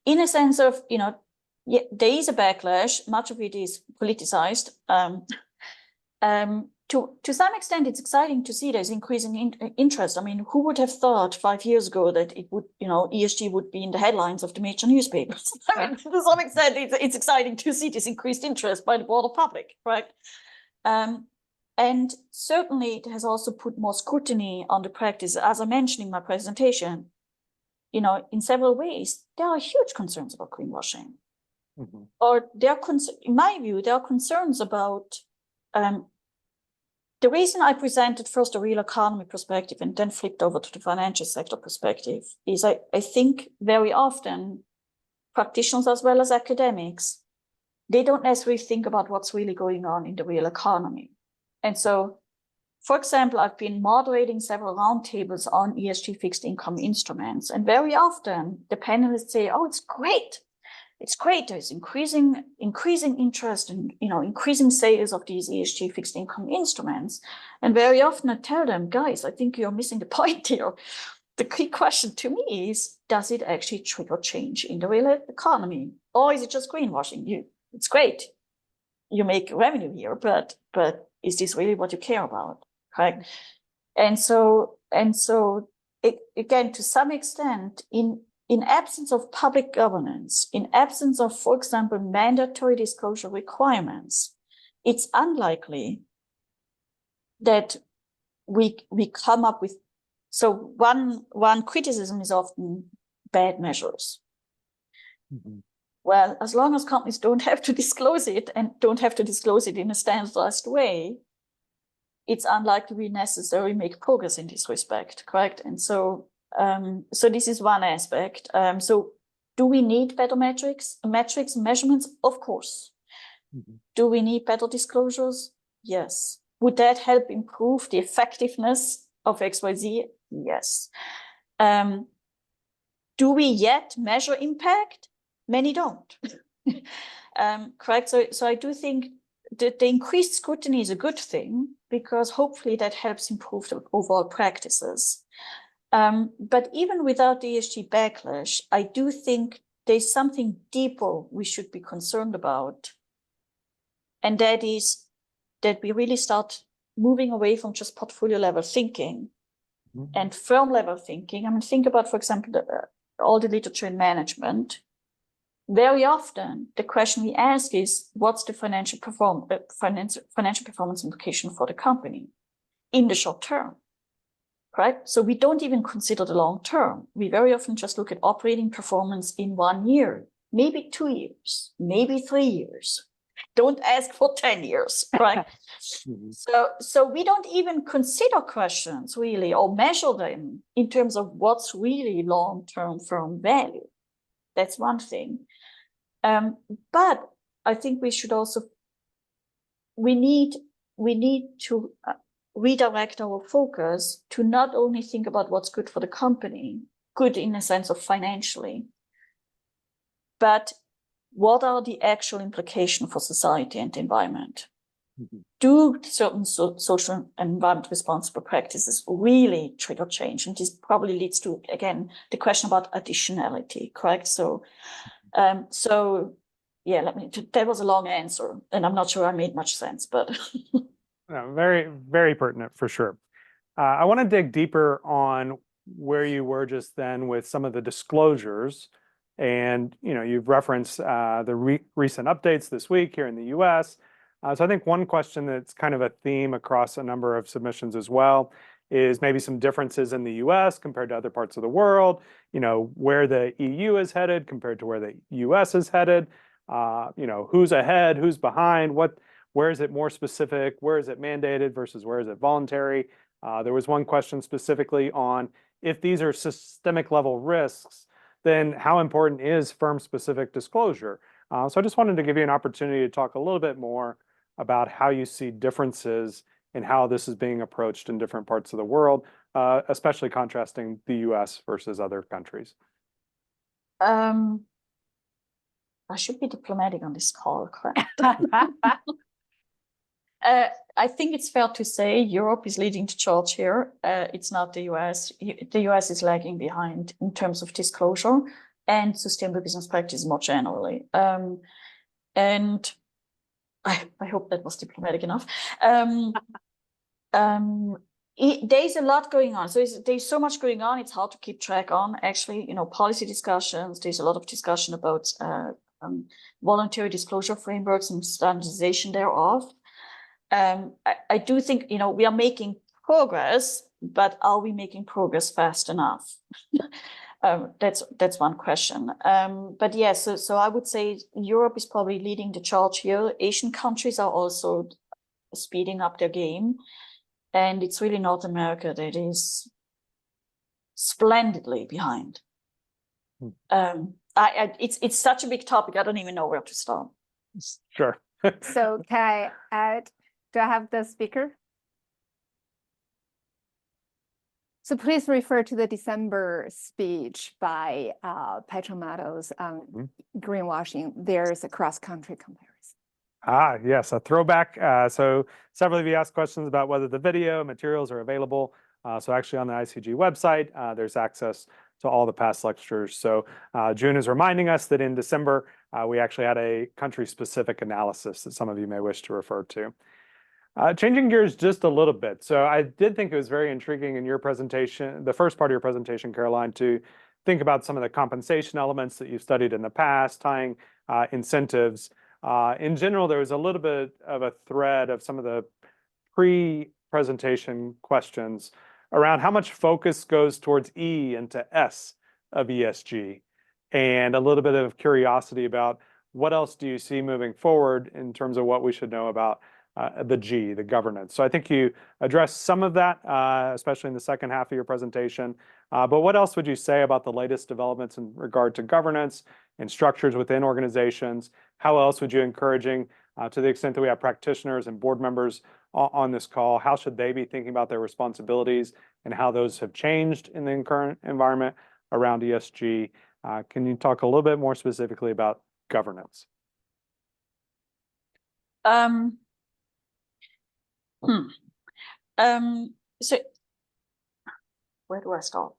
a sense of, yeah, there is a backlash. Much of it is politicized. To some extent, it's exciting to see there's increasing interest. I mean, who would have thought 5 years ago that it would, ESG would be in the headlines of the major newspapers? I mean, to some extent, it's exciting to see this increased interest by the broader public, right? And certainly it has also put more scrutiny on the practice. As I mentioned in my presentation, in several ways, there are huge concerns about greenwashing. Mm-hmm. Or in my view, there are concerns about the reason I presented first the real economy perspective and then flipped over to the financial sector perspective is I think very often practitioners as well as academics, they don't necessarily think about what's really going on in the real economy. And so, for example, I've been moderating several roundtables on ESG fixed income instruments. And very often the panelists say, oh, it's great. It's great. There's increasing interest and increasing sales of these ESG fixed income instruments. And very often I tell them, guys, I think you're missing the point here. The key question to me is, does it actually trigger change in the real economy? Or is it just greenwashing? It's great. You make revenue here, but is this really what you care about? Right? And so again, to some extent, in absence of public governance, in absence of, for example, mandatory disclosure requirements, it's unlikely that we come up with. So one criticism is often bad measures. Mm-hmm. Well, as long as companies don't have to disclose it and don't have to disclose it in a standardized way, it's unlikely we necessarily make progress in this respect, correct? And so this is one aspect. So do we need better metrics, measurements? Of course. Mm-hmm. Do we need better disclosures? Yes. Would that help improve the effectiveness of XYZ? Yes. Do we yet measure impact? Many don't. Correct. So I do think that the increased scrutiny is a good thing because hopefully that helps improve the overall practices. But even without the ESG backlash, I do think there's something deeper we should be concerned about. And that is that we really start moving away from just portfolio level thinking mm-hmm. and firm level thinking. I mean, think about, for example, all the literature in management. Very often, the question we ask is, what's the financial performance implication for the company in the short term? Right? So we don't even consider the long term. We very often just look at operating performance in 1 year, maybe 2 years, maybe 3 years. Don't ask for 10 years, right? Mm-hmm. So we don't even consider questions really or measure them in terms of what's really long-term firm value. That's one thing. But I think we should also, we need to redirect our focus to not only think about what's good for the company, good in a sense of financially, but what are the actual implications for society and the environment? Mm-hmm. Do certain social and environment responsible practices really trigger change? And this probably leads to, again, the question about additionality, correct? So, yeah, that was a long answer, and I'm not sure I made much sense, but. No, very, very pertinent for sure. I want to dig deeper on where you were just then with some of the disclosures. And you've referenced the recent updates this week here in the US. So I think one question that's kind of a theme across a number of submissions as well is maybe some differences in the US compared to other parts of the world, where the EU is headed compared to where the US is headed, who's ahead, who's behind, where is it more specific, where is it mandated versus where is it voluntary? There was one question specifically on if these are systemic level risks, then how important is firm-specific disclosure? So I just wanted to give you an opportunity to talk a little bit more about how you see differences in how this is being approached in different parts of the world, especially contrasting the US versus other countries. I should be diplomatic on this call, correct? I think it's fair to say Europe is leading the charge here. It's not the US. The US is lagging behind in terms of disclosure and sustainable business practice more generally. And I hope that was diplomatic enough. There's a lot going on. So there's so much going on. It's hard to keep track on. Actually, policy discussions. There's a lot of discussion about voluntary disclosure frameworks and standardization thereof. I do think, we are making progress, but are we making progress fast enough? That's one question. But yes, so I would say Europe is probably leading the charge here. Asian countries are also speeding up their game. And it's really North America that is splendidly behind. It's such a big topic. I don't even know where to start. Sure. So can I add, do I have the speaker? So please refer to the December speech by Petromatos on greenwashing. There's a cross-country comparison. Yes, a throwback. So several of you asked questions about whether the video materials are available. So actually on the ICG website, there's access to all the past lectures. So June is reminding us that in December, we actually had a country-specific analysis that some of you may wish to refer to. Changing gears just a little bit. So I did think it was very intriguing in your presentation, the first part of your presentation, Caroline, to think about some of the compensation elements that you've studied in the past, tying incentives. In general, there was a little bit of a thread of some of the pre-presentation questions around how much focus goes towards E and to S of ESG, and a little bit of curiosity about what else do you see moving forward in terms of what we should know about the G, the governance. So I think you addressed some of that, especially in the second half of your presentation. But what else would you say about the latest developments in regard to governance and structures within organizations? How else would you encouraging, to the extent that we have practitioners and board members on this call, how should they be thinking about their responsibilities and how those have changed in the current environment around ESG? Can you talk a little bit more specifically about governance? So where do I start?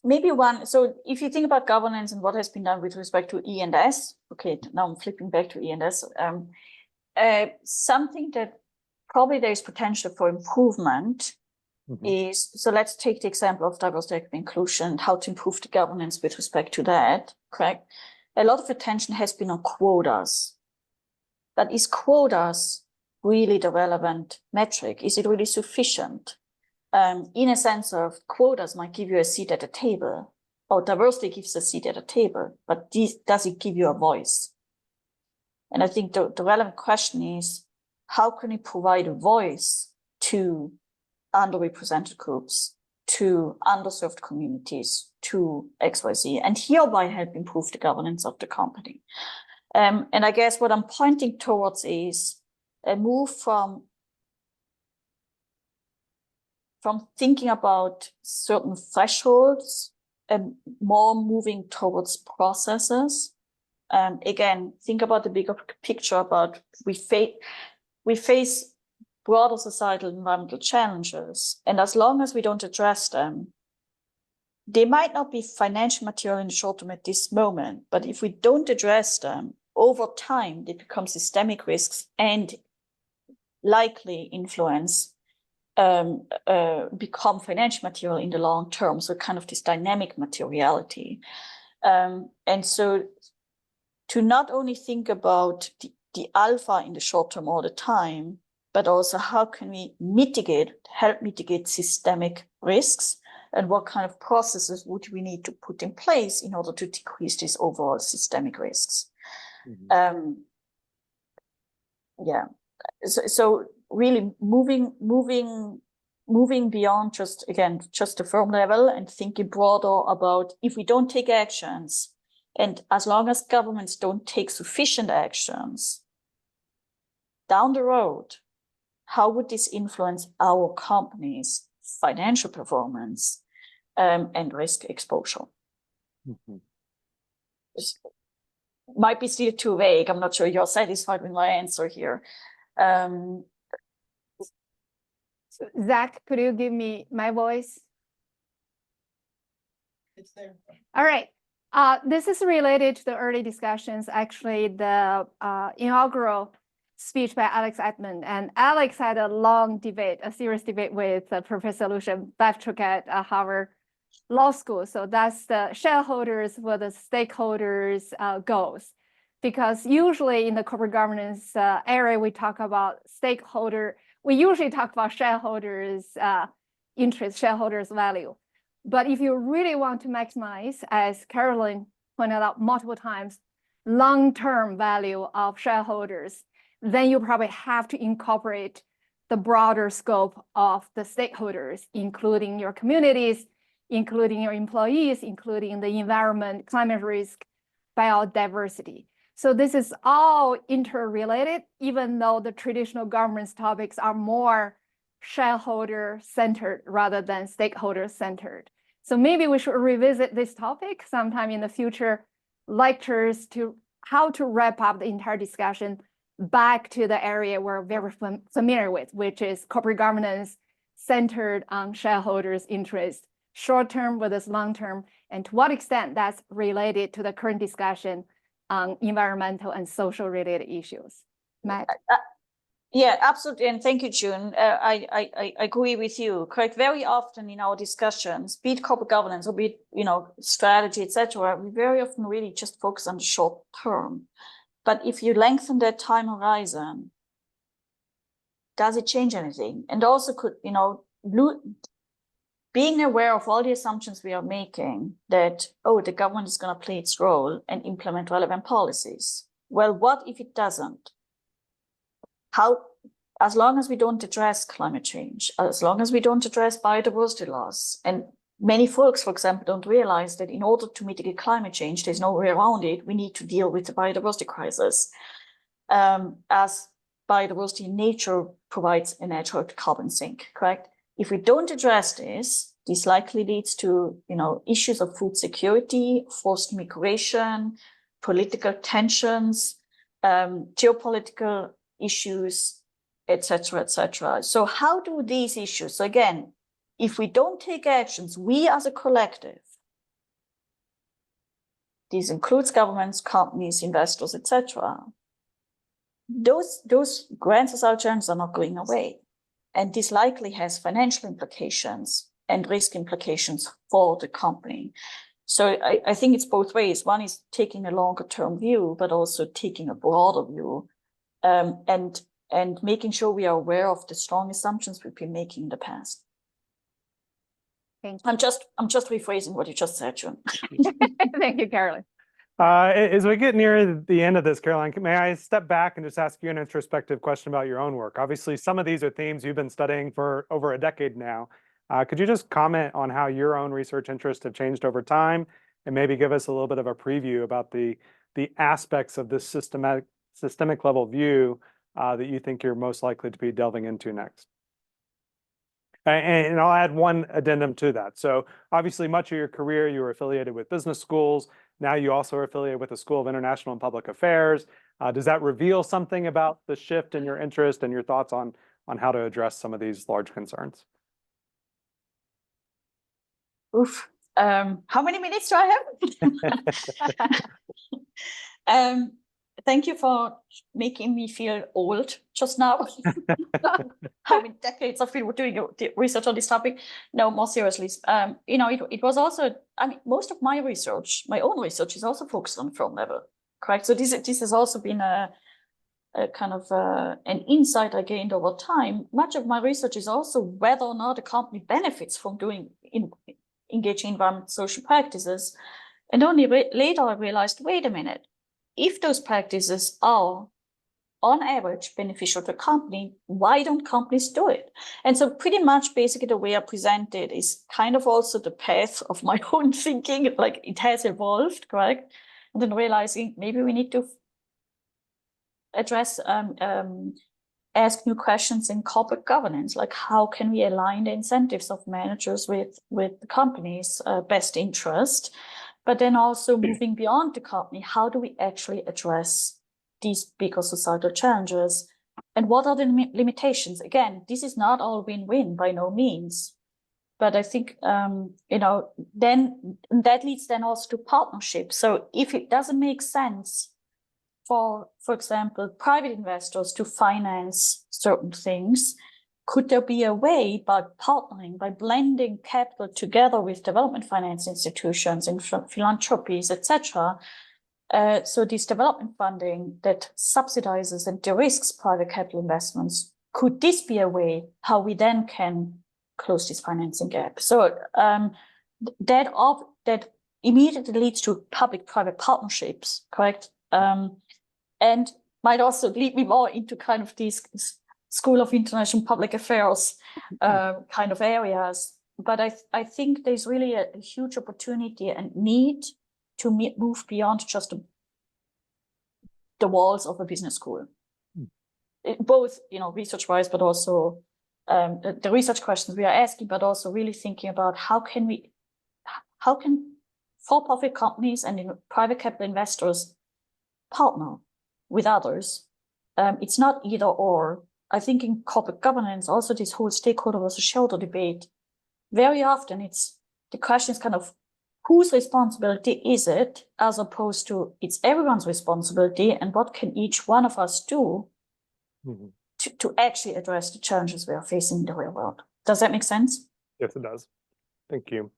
Maybe one, so if you think about governance and what has been done with respect to E and S, okay, now I'm flipping back to E and S, something that probably there is potential for improvement is, so let's take the example of diversity, equity, inclusion, how to improve the governance with respect to that, correct? A lot of attention has been on quotas. But is quotas really the relevant metric? Is it really sufficient? In a sense of quotas might give you a seat at the table, or diversity gives a seat at a table, but does it give you a voice? And I think the relevant question is, how can you provide a voice to underrepresented groups, to underserved communities, to XYZ, and hereby help improve the governance of the company? And I guess what I'm pointing towards is a move from thinking about certain thresholds and more moving towards processes. Again, think about the bigger picture about we face broader societal environmental challenges. And as long as we don't address them, they might not be financial material in the short term at this moment, but if we don't address them, over time, they become systemic risks and likely influence become financial material in the long term. So kind of this dynamic materiality. And so to not only think about the alpha in the short term all the time, but also how can we help mitigate systemic risks, and what kind of processes would we need to put in place in order to decrease these overall systemic risks. Mm-hmm. So really moving beyond just the firm level and thinking broader about if we don't take actions, and as long as governments don't take sufficient actions down the road, how would this influence our companies' financial performance and risk exposure? Mm-hmm. Might be still too vague. I'm not sure you're satisfied with my answer here. Zach, could you give me my voice? It's there. All right. This is related to the early discussions, actually, the inaugural speech by Alex Edmond. And Alex had a long debate, a serious debate with Professor Lucian Bebchuk at Harvard Law School. So that's the shareholders with the stakeholders goals. Because usually in the corporate governance area, we talk about stakeholder. We usually talk about shareholders' interest, shareholders' value. But if you really want to maximize, as Caroline pointed out multiple times, long-term value of shareholders, then you probably have to incorporate the broader scope of the stakeholders, including your communities, including your employees, including the environment, climate risk, biodiversity. So this is all interrelated, even though the traditional governance topics are more shareholder-centered rather than stakeholder-centered. So maybe we should revisit this topic sometime in the future lectures to how to wrap up the entire discussion back to the area we're very familiar with, which is corporate governance centered on shareholders' interest, short-term versus long-term, and to what extent that's related to the current discussion on environmental and social related issues. Matt? Yeah, absolutely. And thank you, June. I agree with you. Correct. Very often in our discussions, be it corporate governance or be it, strategy, etc., we very often really just focus on the short term. But if you lengthen that time horizon, does it change anything? And also could, being aware of all the assumptions we are making that, the government is going to play its role and implement relevant policies. Well, what if it doesn't? As long as we don't address climate change, as long as we don't address biodiversity loss, and many folks, for example, don't realize that in order to mitigate climate change, there's no way around it. We need to deal with the biodiversity crisis, as biodiversity in nature provides a natural carbon sink, correct? If we don't address this likely leads to, issues of food security, forced migration, political tensions, geopolitical issues, etc., etc. So how do these issues, so again, if we don't take actions, we as a collective, this includes governments, companies, investors, etc., those grants as alternatives are not going away. And this likely has financial implications and risk implications for the company. So I think it's both ways. One is taking a longer term view, but also taking a broader view, and making sure we are aware of the strong assumptions we've been making in the past. Thank you. I'm just rephrasing what you just said, June. Thank you, Caroline. As we get near the end of this, Caroline, may I step back and just ask you an introspective question about your own work? Obviously, some of these are themes you've been studying for over a decade now. Could you just comment on how your own research interests have changed over time, and maybe give us a little bit of a preview about the aspects of this systemic level view that you think you're most likely to be delving into next? And I'll add one addendum to that. So obviously, much of your career, you were affiliated with business schools. Now you also are affiliated with the School of International and Public Affairs. Does that reveal something about the shift in your interest and your thoughts on how to address some of these large concerns? Oof. How many minutes do I have? thank you for making me feel old just now. I mean, decades of people doing research on this topic. No, more seriously, it was also, I mean, most of my research, my own research, is also focused on firm level, correct? So this has also been a kind of an insight I gained over time. Much of my research is also whether or not a company benefits from engaging in environmental social practices. And only later I realized, wait a minute, if those practices are on average beneficial to a company, why don't companies do it? And so pretty much basically the way I present it is kind of also the path of my own thinking, like it has evolved, correct? And then realizing maybe we need to address, ask new questions in corporate governance, like how can we align the incentives of managers with the company's best interest, but then also moving beyond the company, how do we actually address these bigger societal challenges, and what are the limitations? Again, this is not all win-win by no means, but I think then that leads then also to partnerships. So if it doesn't make sense for example, private investors to finance certain things, could there be a way by partnering, by blending capital together with development finance institutions and philanthropies, etc.? So this development funding that subsidizes and de-risks private capital investments, could this be a way how we then can close this financing gap? So that immediately leads to public-private partnerships, correct? And might also lead me more into kind of these School of International Public Affairs kind of areas. But I think there's really a huge opportunity and need to move beyond just the walls of a business school. Both, research-wise, but also the research questions we are asking, but also really thinking about how can for-profit companies and private capital investors partner with others. It's not either or. I think in corporate governance, also this whole stakeholder versus shareholder debate, very often the question is kind of whose responsibility is it, as opposed to it's everyone's responsibility, and what can each one of us do to actually address the challenges we are facing in the real world. Does that make sense? Yes, it does. Thank you.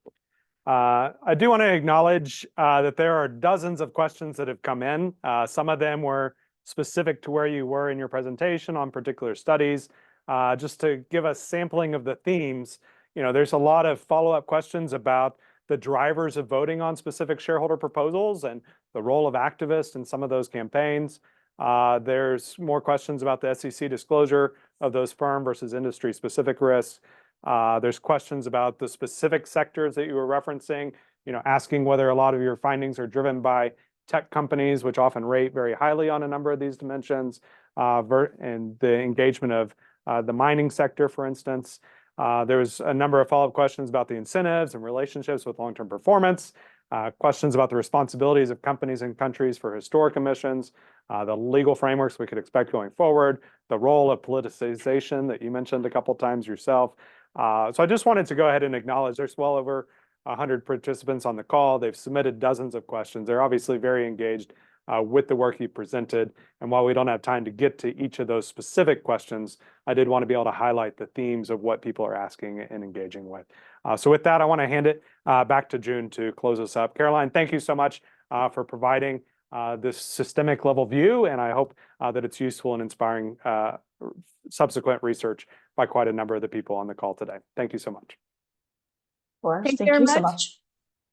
I do want to acknowledge that there are dozens of questions that have come in. Some of them were specific to where you were in your presentation on particular studies. Just to give a sampling of the themes, there's a lot of follow-up questions about the drivers of voting on specific shareholder proposals and the role of activists in some of those campaigns. There's more questions about the SEC disclosure of those firm versus industry-specific risks. There's questions about the specific sectors that you were referencing, asking whether a lot of your findings are driven by tech companies, which often rate very highly on a number of these dimensions, and the engagement of the mining sector, for instance. There's a number of follow-up questions about the incentives and relationships with long-term performance, questions about the responsibilities of companies and countries for historic emissions, the legal frameworks we could expect going forward, the role of politicization that you mentioned a couple times yourself. So I just wanted to go ahead and acknowledge there's well over 100 participants on the call. They've submitted dozens of questions. They're obviously very engaged with the work you presented. And while we don't have time to get to each of those specific questions, I did want to be able to highlight the themes of what people are asking and engaging with. So with that, I want to hand it back to June to close us up. Caroline, thank you so much for providing this systemic level view, and I hope that it's useful and inspiring subsequent research by quite a number of the people on the call today. Thank you so much. Well, thank you so much.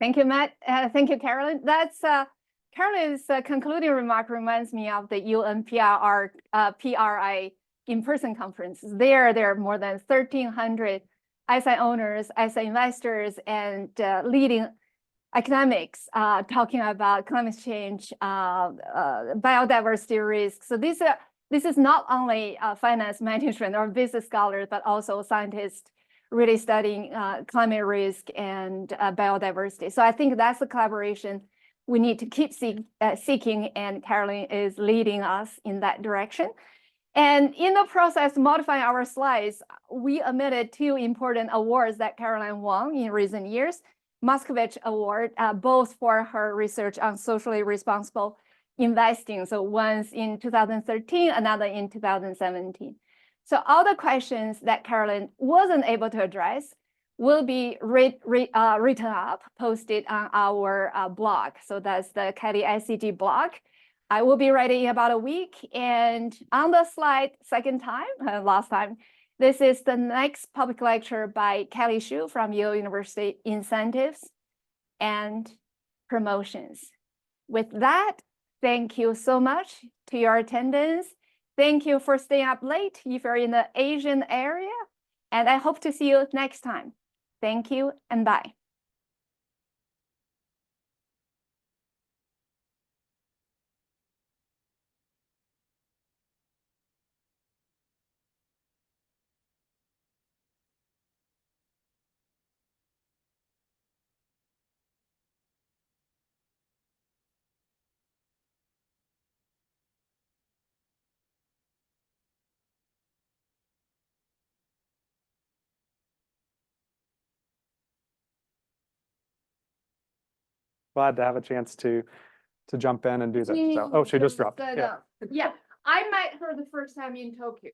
Thank you, Matt. Thank you, Caroline. That's Caroline's concluding remark reminds me of the PRI in-person conferences. There are more than 1,300 ISI owners, ISI investors, and leading academics talking about climate change, biodiversity risks. So this is not only finance management or business scholars, but also scientists really studying climate risk and biodiversity. So I think that's the collaboration we need to keep seeking, and Caroline is leading us in that direction. And in the process, modifying our slides, we omitted two important awards that Caroline won in recent years. Moscovich Award, both for her research on socially responsible investing. So once in 2013, another in 2017. So all the questions that Caroline wasn't able to address will be written up, posted on our blog. So that's the Kelley ECG blog. I will be ready in about a week. And on the slide, last time, this is the next public lecture by Kelley Xu from Yale University, Incentives and Promotions. With that, thank you so much to your attendance. Thank you for staying up late if you're in the Asian area. And I hope to see you next time. Thank you and bye. Glad to have a chance to jump in and do this. So, oh, she just dropped. Yeah. Yeah, I met her the first time in Tokyo.